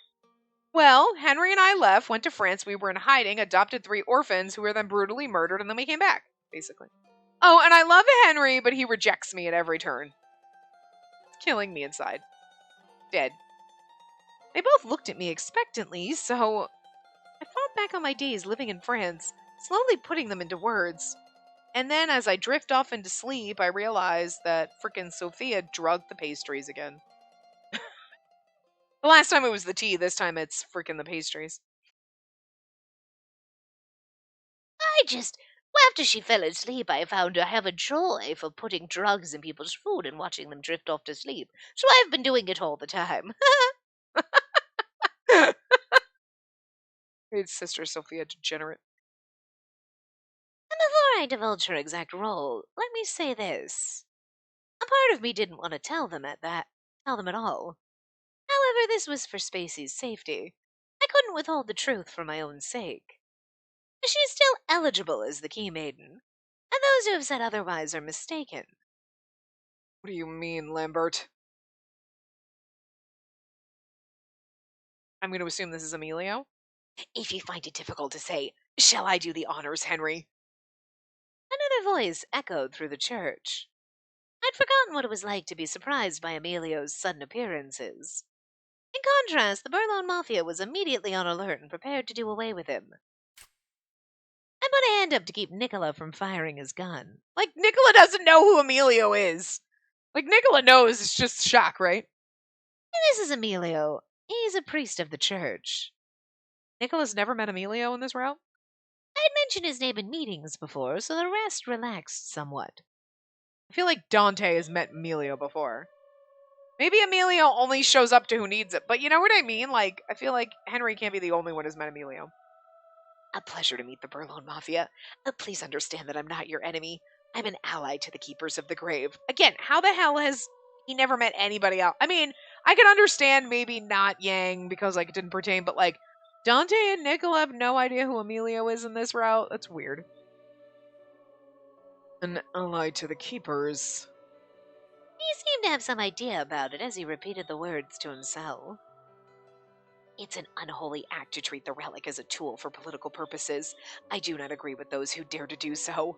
Well, Henry and I left, went to France, we were in hiding, adopted 3 orphans who were then brutally murdered, and then we came back, basically. Oh, and I love Henry, but he rejects me at every turn. It's killing me inside. Dead. They both looked at me expectantly, so I thought back on my days living in France, slowly putting them into words. And then as I drift off into sleep, I realized that frickin' Sophia drugged the pastries again. The last time it was the tea, this time it's frickin' the pastries. After she fell asleep, I found I have a joy for putting drugs in people's food and watching them drift off to sleep. So I've been doing it all the time. It's Sister Sophia, degenerate. And before I divulge her exact role, let me say this. A part of me didn't want to tell them at all. However, this was for Spacey's safety. I couldn't withhold the truth for my own sake. She's still eligible as the Key Maiden, and those who have said otherwise are mistaken. What do you mean, Lambert? I'm going to assume this is Emilio. If you find it difficult to say, shall I do the honors, Henry? Another voice echoed through the church. I'd forgotten what it was like to be surprised by Emilio's sudden appearances. In contrast, the Burlone Mafia was immediately on alert and prepared to do away with him. I put a hand up to keep Nicola from firing his gun. Like, Nicola doesn't know who Emilio is. Like, Nicola knows, it's just shock, right? This is Emilio. He's a priest of the church. Nicola's never met Emilio in this route? I'd mentioned his name in meetings before, so the rest relaxed somewhat. I feel like Dante has met Emilio before. Maybe Emilio only shows up to who needs it, but you know what I mean? Like, I feel like Henry can't be the only one who's met Emilio. A pleasure to meet the Burlone Mafia. Please understand that I'm not your enemy. I'm an ally to the Keepers of the Grave. Again, how the hell has he never met anybody else? I mean, I can understand maybe not Yang because, like, it didn't pertain, but, like, Dante and Nicola have no idea who Emilio is in this route? That's weird. An ally to the Keepers. He seemed to have some idea about it as he repeated the words to himself. It's an unholy act to treat the relic as a tool for political purposes. I do not agree with those who dare to do so.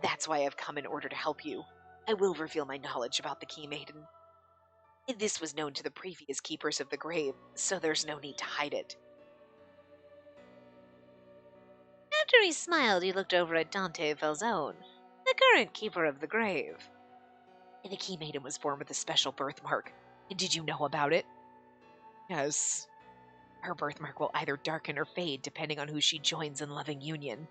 That's why I've come in order to help you. I will reveal my knowledge about the Key Maiden. This was known to the previous Keepers of the Grave, so there's no need to hide it. After he smiled, he looked over at Dante Falzone, the current Keeper of the Grave. The Key Maiden was born with a special birthmark. Did you know about it? Yes. Her birthmark will either darken or fade depending on who she joins in loving union.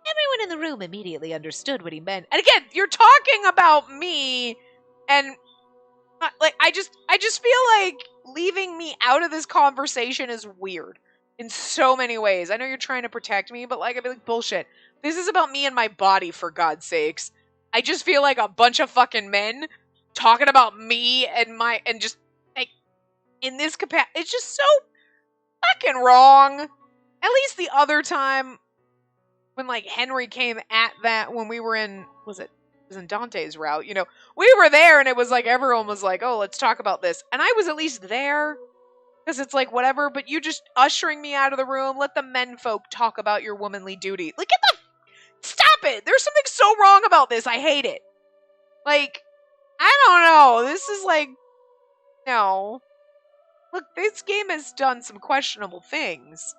Everyone in the room immediately understood what he meant. And again, you're talking about me, and like I just feel like leaving me out of this conversation is weird in so many ways. I know you're trying to protect me, but like I'd be like, bullshit. This is about me and my body, for God's sakes. I just feel like a bunch of fucking men talking about me and just like in this capacity. It's just so fucking wrong. At least the other time when like Henry came at that when we were in, it was in Dante's route, you know, we were there and it was like everyone was like, oh, let's talk about this. And I was at least there because it's like whatever, but you just ushering me out of the room, let the men folk talk about your womanly duty. Like, stop it! There's something so wrong about this. I hate it. Like, I don't know. This is like, no. Look, this game has done some questionable things.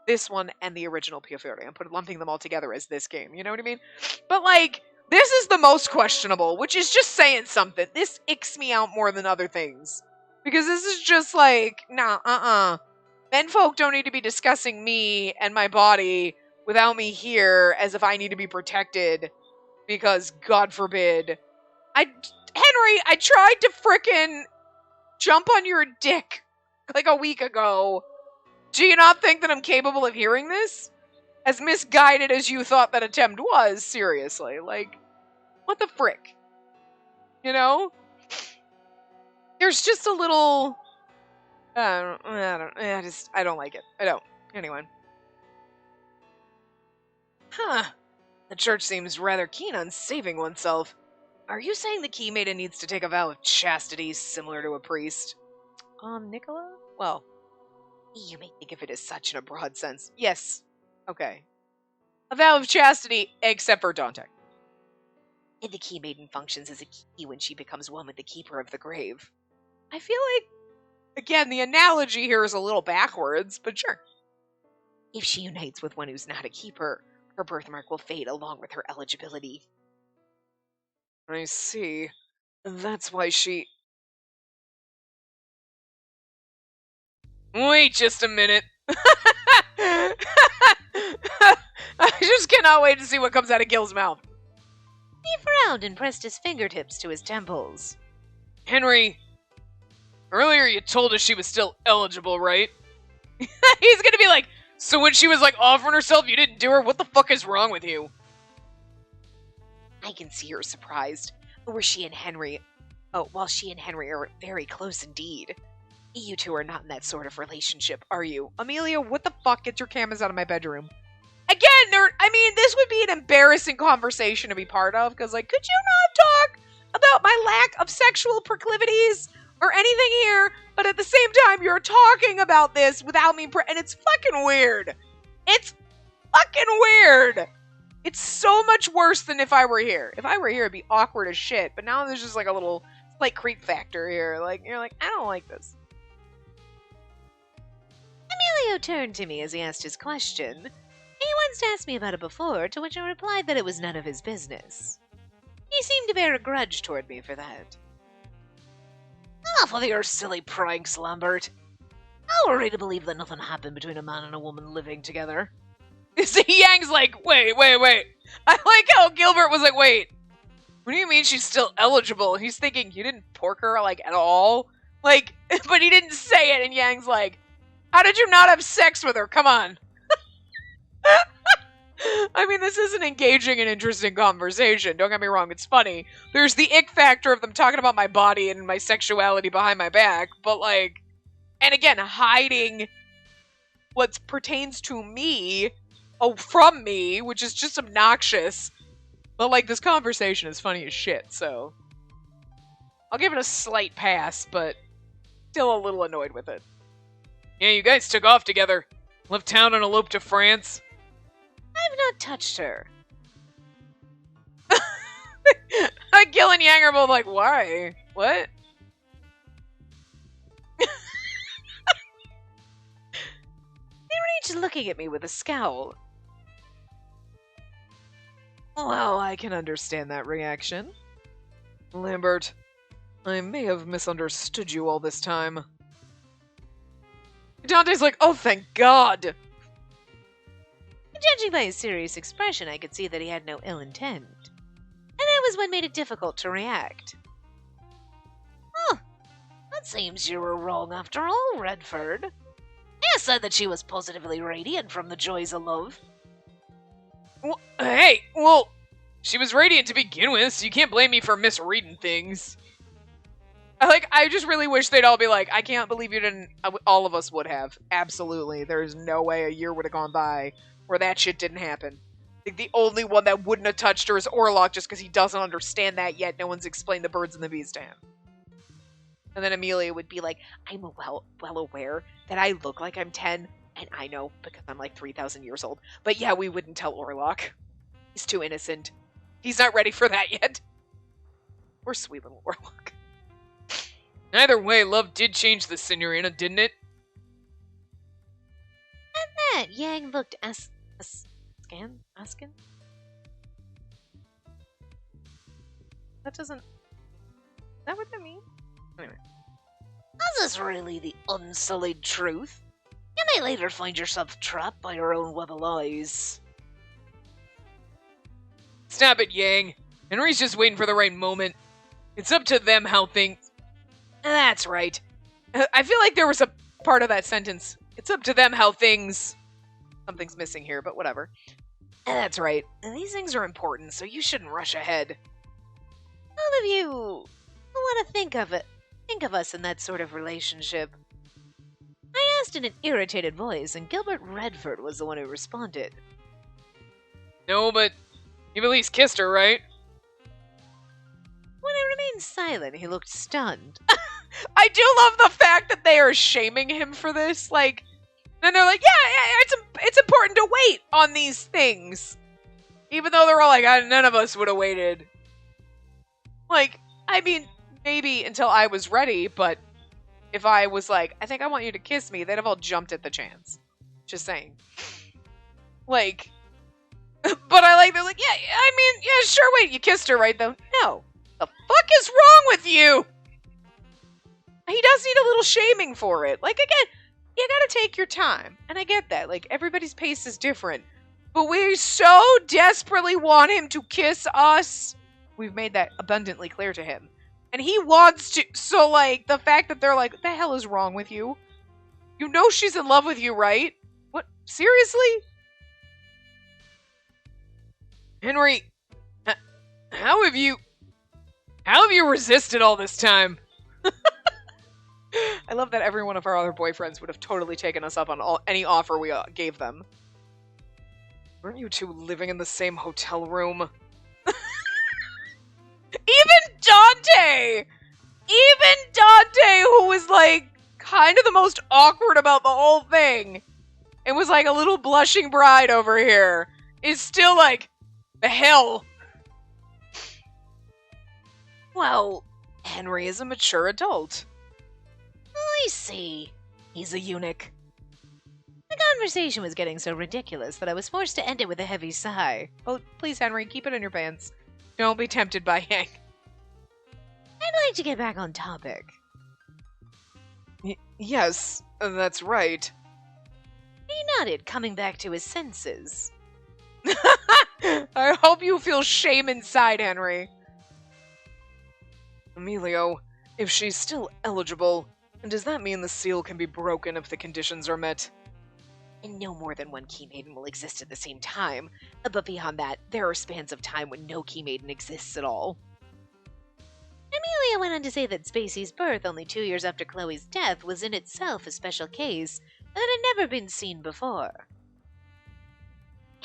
This one and the original Piofiore. I'm lumping them all together as this game. You know what I mean? But like, this is the most questionable, which is just saying something. This icks me out more than other things. Because this is just like, nah, menfolk don't need to be discussing me and my body without me here as if I need to be protected because, God forbid, Henry, I tried to frickin' jump on your dick like a week ago. Do you not think that I'm capable of hearing this? As misguided as you thought that attempt was, seriously, like, what the frick? You know? There's just a little, I don't like it. I don't. Anyway. Huh. The church seems rather keen on saving oneself. Are you saying the Key Maiden needs to take a vow of chastity similar to a priest? Nicola? Well, you may think of it as such in a broad sense. Yes. Okay. A vow of chastity, except for Dante. And the Key Maiden functions as a key when she becomes one with the Keeper of the Grave. I feel like, again, the analogy here is a little backwards, but sure. If she unites with one who's not a keeper, her birthmark will fade along with her eligibility. I see. That's why she... Wait just a minute. I just cannot wait to see what comes out of Gil's mouth. He frowned and pressed his fingertips to his temples. Henry, earlier you told us she was still eligible, right? He's gonna be like, so when she was like offering herself, you didn't do her? What the fuck is wrong with you? I can see her surprised. While she and Henry are very close indeed. You two are not in that sort of relationship, are you? Amelia, what the fuck? Get your cameras out of my bedroom. Again, this would be an embarrassing conversation to be part of, because, like, could you not talk about my lack of sexual proclivities or anything here, but at the same time, you're talking about this without me, and it's fucking weird. It's fucking weird. It's so much worse than if I were here. If I were here, it'd be awkward as shit. But now there's just like a little slight creep factor here. Like, you're like, I don't like this. Emilio turned to me as he asked his question. He once asked me about it before, to which I replied that it was none of his business. He seemed to bear a grudge toward me for that. Enough with your silly pranks, Lambert. How are we to believe that nothing happened between a man and a woman living together? See, Yang's like, wait. I like how Gilbert was like, wait. What do you mean she's still eligible? He's thinking, you didn't pork her, like, at all? Like, but he didn't say it, and Yang's like, how did you not have sex with her? Come on. I mean, this is an engaging and interesting conversation. Don't get me wrong, it's funny. There's the ick factor of them talking about my body and my sexuality behind my back, but like, and again, hiding what pertains to me from me, which is just obnoxious. But like, this conversation is funny as shit, so I'll give it a slight pass, but still a little annoyed with it. Yeah, you guys took off together. Left town and eloped to France. I've not touched her. Gil and Yang are both like, why? What? They reached looking at me with a scowl. Well, I can understand that reaction. Lambert, I may have misunderstood you all this time. Dante's like, oh, thank God. Judging by his serious expression, I could see that he had no ill intent. And that was what made it difficult to react. Huh. It seems you were wrong after all, Redford. You said that she was positively radiant from the joys of love. Well, hey, well, she was radiant to begin with, so you can't blame me for misreading things. I just really wish they'd all be like, I can't believe you didn't. All of us would have. Absolutely. There's no way a year would have gone by where that shit didn't happen. I think the only one that wouldn't have touched her is Orlok, just because he doesn't understand that yet. No one's explained the birds and the bees to him. And then Amelia would be like, I'm well aware that I look like I'm 10, and I know because I'm like 3,000 years old. But yeah, we wouldn't tell Orlok. He's too innocent. He's not ready for that yet. We're sweet little Orlok. Either way, love did change the Signorina, didn't it? At that, Yang looked asking? That doesn't... Is that what that means? Anyway. Is this really the unsullied truth? You may later find yourself trapped by your own web of lies. Stop it, Yang. Henry's just waiting for the right moment. It's up to them how things... That's right. I feel like there was a part of that sentence. It's up to them how things... Something's missing here, but whatever. That's right. These things are important, so you shouldn't rush ahead. All of you want to think of us in that sort of relationship. I asked in an irritated voice, and Gilbert Redford was the one who responded. No, but you've at least kissed her, right? When I remained silent, he looked stunned. I do love the fact that they are shaming him for this. Like, and they're like, yeah, it's important to wait on these things. Even though they're all like, none of us would have waited. Like, I mean, maybe until I was ready, but if I was like, I think I want you to kiss me, they'd have all jumped at the chance. Just saying. Like, but I like, they're like, yeah, sure, wait, you kissed her, right, though? No. The fuck is wrong with you? He does need a little shaming for it. Like, again, you gotta take your time. And I get that. Like, everybody's pace is different. But we so desperately want him to kiss us. We've made that abundantly clear to him. And he wants to. So, like, the fact that they're like, what the hell is wrong with you? You know she's in love with you, right? What? Seriously? Henry, how have you resisted all this time? I love that every one of our other boyfriends would have totally taken us up on any offer we gave them. Weren't you two living in the same hotel room? Even Dante, who was like kind of the most awkward about the whole thing, and was like a little blushing bride over here, is still like, The hell? Well, Henry is a mature adult. I see. He's a eunuch. The conversation was getting so ridiculous that I was forced to end it with a heavy sigh. Oh, please, Henry, keep it in your pants. Don't be tempted by Hank. I'd like to get back on topic. Yes, that's right. He nodded, coming back to his senses. I hope you feel shame inside, Henry. Emilio, if she's still eligible, does that mean the seal can be broken if the conditions are met? And no more than one Key Maiden will exist at the same time, but beyond that, there are spans of time when no Key Maiden exists at all. Amelia went on to say that Spacey's birth only 2 years after Chloe's death was in itself a special case that had never been seen before.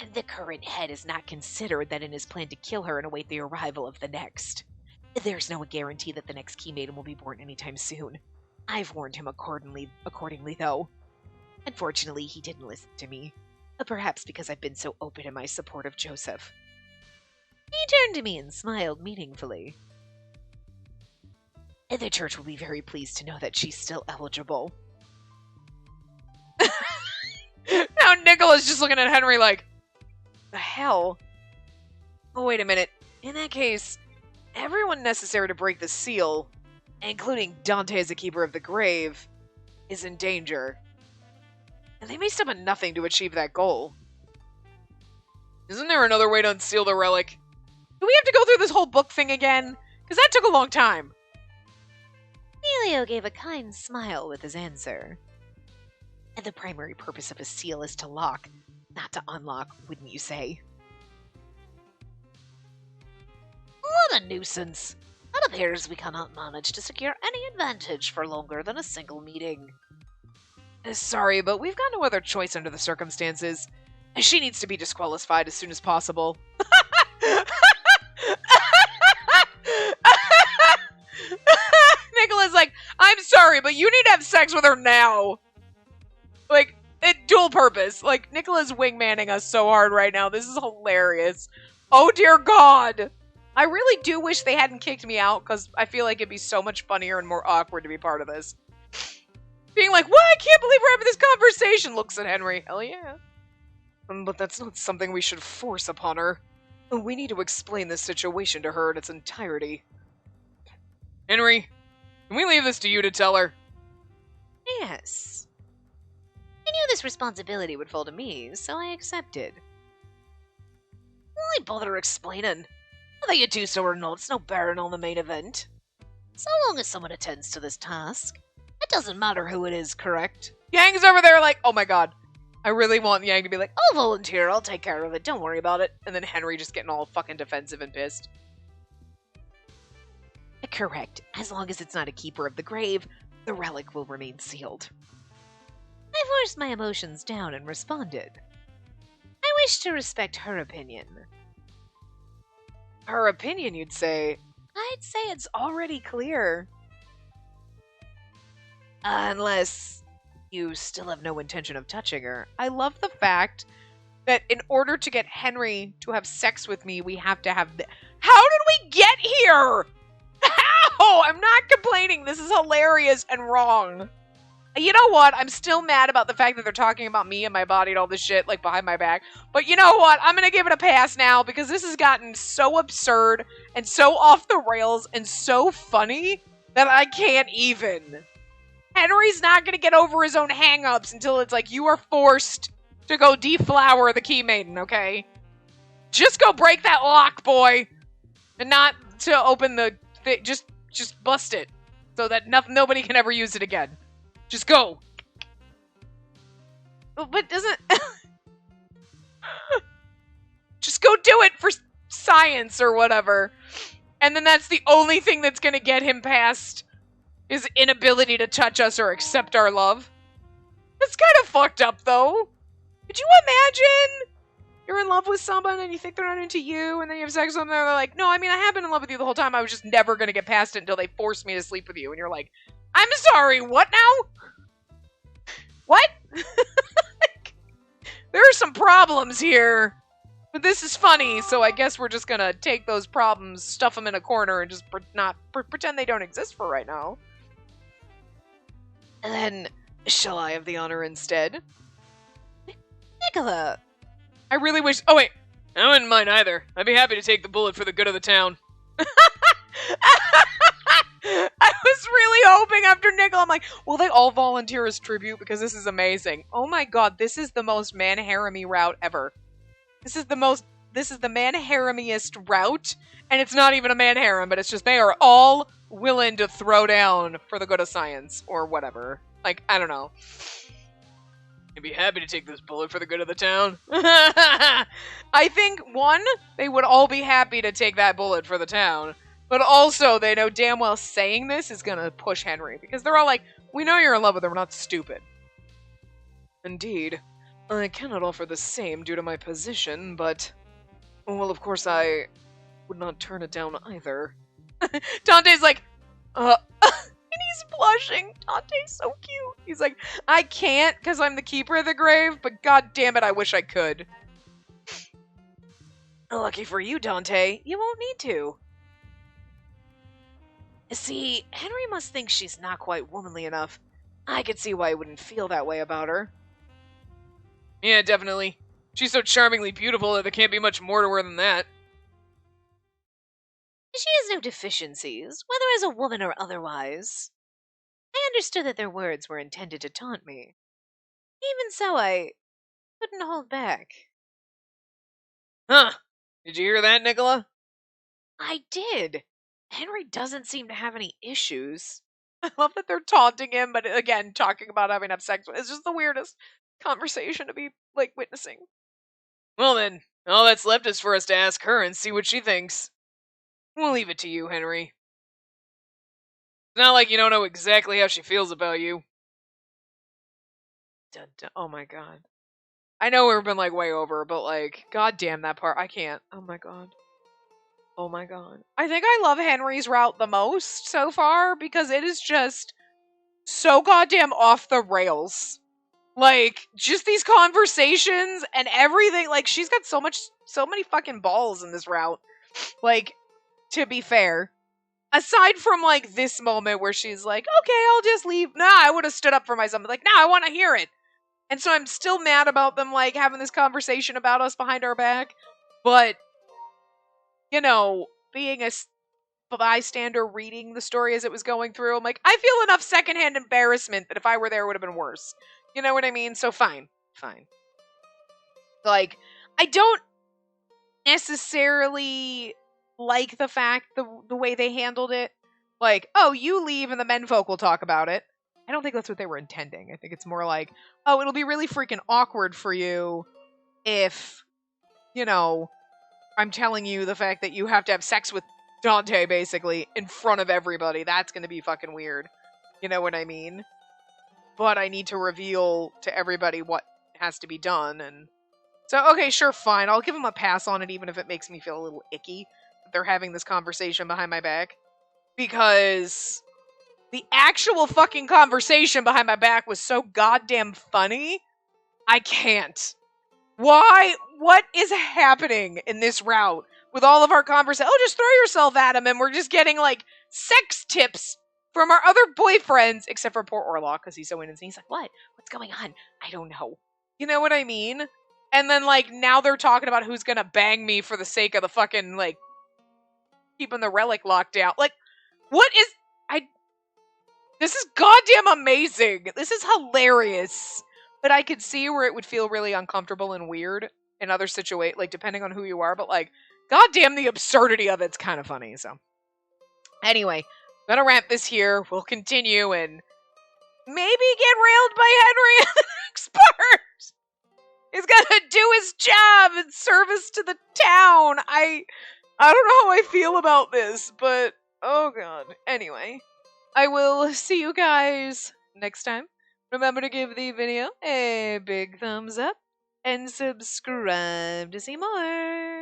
And the current head has not considered that in his plan to kill her and await the arrival of the next. There's no guarantee that the next Key Maiden will be born anytime soon. I've warned him accordingly though. Unfortunately, he didn't listen to me. Perhaps because I've been so open in my support of Joseph. He turned to me and smiled meaningfully. The church will be very pleased to know that she's still eligible. Now Nicola's just looking at Henry like, the hell? Oh, wait a minute. In that case, everyone necessary to break the seal, including Dante as a keeper of the grave, is in danger. And they may stop at nothing to achieve that goal. Isn't there another way to unseal the relic? Do we have to go through this whole book thing again? Because that took a long time. Emilio gave a kind smile with his answer. And the primary purpose of a seal is to lock, not to unlock, wouldn't you say? What a nuisance. It appears we cannot manage to secure any advantage for longer than a single meeting. Sorry, but we've got no other choice under the circumstances. She needs to be disqualified as soon as possible. Nicola's like, I'm sorry, but you need to have sex with her now. Like, dual purpose. Like, Nicola's wingmanning us so hard right now. This is hilarious. Oh, dear God. I really do wish they hadn't kicked me out, because I feel like it'd be so much funnier and more awkward to be part of this. Being like, what? I can't believe we're having this conversation. Looks at Henry. Hell yeah. But that's not something we should force upon her. We need to explain this situation to her in its entirety. Henry, can we leave this to you to tell her? Yes. I knew this responsibility would fall to me, so I accepted. Why bother explaining? Whether you do so or not, it's no bearing on the main event. So long as someone attends to this task, it doesn't matter who it is, correct? Yang's over there like, oh my god. I really want Yang to be like, I'll volunteer, I'll take care of it, don't worry about it. and then Henry just getting all fucking defensive and pissed. Correct. As long as it's not a keeper of the grave, the relic will remain sealed. I forced my emotions down and responded. I wish to respect her opinion. Her opinion, you'd say? I'd say it's already clear. Unless you still have no intention of touching her. I love the fact that in order to get Henry to have sex with me, we have to have... How did we get here? How? I'm not complaining. This is hilarious and wrong. You know what? I'm still mad about the fact that they're talking about me and my body and all this shit, like, behind my back. But you know what? I'm gonna give it a pass now, because this has gotten so absurd and so off the rails and so funny that I can't even. Henry's not gonna get over his own hang-ups until it's like, you are forced to go deflower the Key Maiden, okay? Just go break that lock, boy! And not to open the... Just bust it. So that nobody can ever use it again. Just go. But doesn't... Just go do it for science or whatever. And then that's the only thing that's gonna get him past his inability to touch us or accept our love. That's kind of fucked up, though. Could you imagine? You're in love with someone and you think they're not into you, and then you have sex with them and they're like, no, I mean, I have been in love with you the whole time. I was just never gonna get past it until they forced me to sleep with you. And you're like, I'm sorry, what now? What? There are some problems here. But this is funny, so I guess we're just gonna take those problems, stuff them in a corner, and just pretend they don't exist for right now. And then, shall I have the honor instead? Nicola! I really wish. Oh, wait. I wouldn't mind either. I'd be happy to take the bullet for the good of the town. I was really hoping after Nickel, I'm like, will they all volunteer as tribute? Because this is amazing. Oh my god, this is the most man-harem-y route ever. This is the man-haremiest route, and it's not even a man-harem, but it's just they are all willing to throw down for the good of science, or whatever. Like, I don't know. I'd be happy to take this bullet for the good of the town. I think, one, they would all be happy to take that bullet for the town. But also, they know damn well saying this is gonna push Henry. Because they're all like, we know you're in love with her, we're not stupid. Indeed. I cannot offer the same due to my position, but... Well, of course, I would not turn it down either. Dante's like, and he's blushing. Dante's so cute. He's like, I can't because I'm the keeper of the grave, but god damn it, I wish I could. Lucky for you, Dante, you won't need to. See, Henry must think she's not quite womanly enough. I could see why he wouldn't feel that way about her. Yeah, definitely. She's so charmingly beautiful that there can't be much more to her than that. She has no deficiencies, whether as a woman or otherwise. I understood that their words were intended to taunt me. Even so, I couldn't hold back. Huh. Did you hear that, Nicola? I did. Henry doesn't seem to have any issues. I love that they're taunting him, but again, talking about having to have sex. It's just the weirdest conversation to be, like, witnessing. Well then, all that's left is for us to ask her and see what she thinks. We'll leave it to you, Henry. It's not like you don't know exactly how she feels about you. Dun, dun. Oh my god. I know we've been, like, way over, but, like, god damn that part. I can't. Oh my god. Oh my god. I think I love Henry's route the most so far because it is just so goddamn off the rails. Like, just these conversations and everything. Like, she's got so many fucking balls in this route. Like, to be fair. Aside from, like, this moment where she's like, okay, I'll just leave. Nah, I would have stood up for myself. Like, nah, I want to hear it. And so I'm still mad about them, like, having this conversation about us behind our back. But... you know, being a bystander reading the story as it was going through, I'm like, I feel enough secondhand embarrassment that if I were there, it would have been worse. You know what I mean? So fine. Like, I don't necessarily like the fact, the way they handled it. Like, oh, you leave and the menfolk will talk about it. I don't think that's what they were intending. I think it's more like, oh, it'll be really freaking awkward for you if, you know, I'm telling you the fact that you have to have sex with Dante, basically, in front of everybody. That's going to be fucking weird. You know what I mean? But I need to reveal to everybody what has to be done, and... so, okay, sure, fine. I'll give them a pass on it, even if it makes me feel a little icky that they're having this conversation behind my back. Because the actual fucking conversation behind my back was so goddamn funny, I can't. Why? What is happening in this route with all of our conversations? Oh, just throw yourself at him, and we're just getting, like, sex tips from our other boyfriends, except for poor Orlok, because he's so innocent. He's like, what? What's going on? I don't know. You know what I mean? And then, like, now they're talking about who's gonna bang me for the sake of the fucking, like, keeping the relic locked down. Like, what is... this is goddamn amazing. This is hilarious. But I could see where it would feel really uncomfortable and weird in other situations, like, depending on who you are. But, like, goddamn, the absurdity of it's kind of funny, so. Anyway, I'm gonna wrap this here. We'll continue and maybe get railed by Henry in the next part. He's gonna do his job in service to the town. I don't know how I feel about this, but oh god. Anyway, I will see you guys next time. Remember to give the video a big thumbs up and subscribe to see more.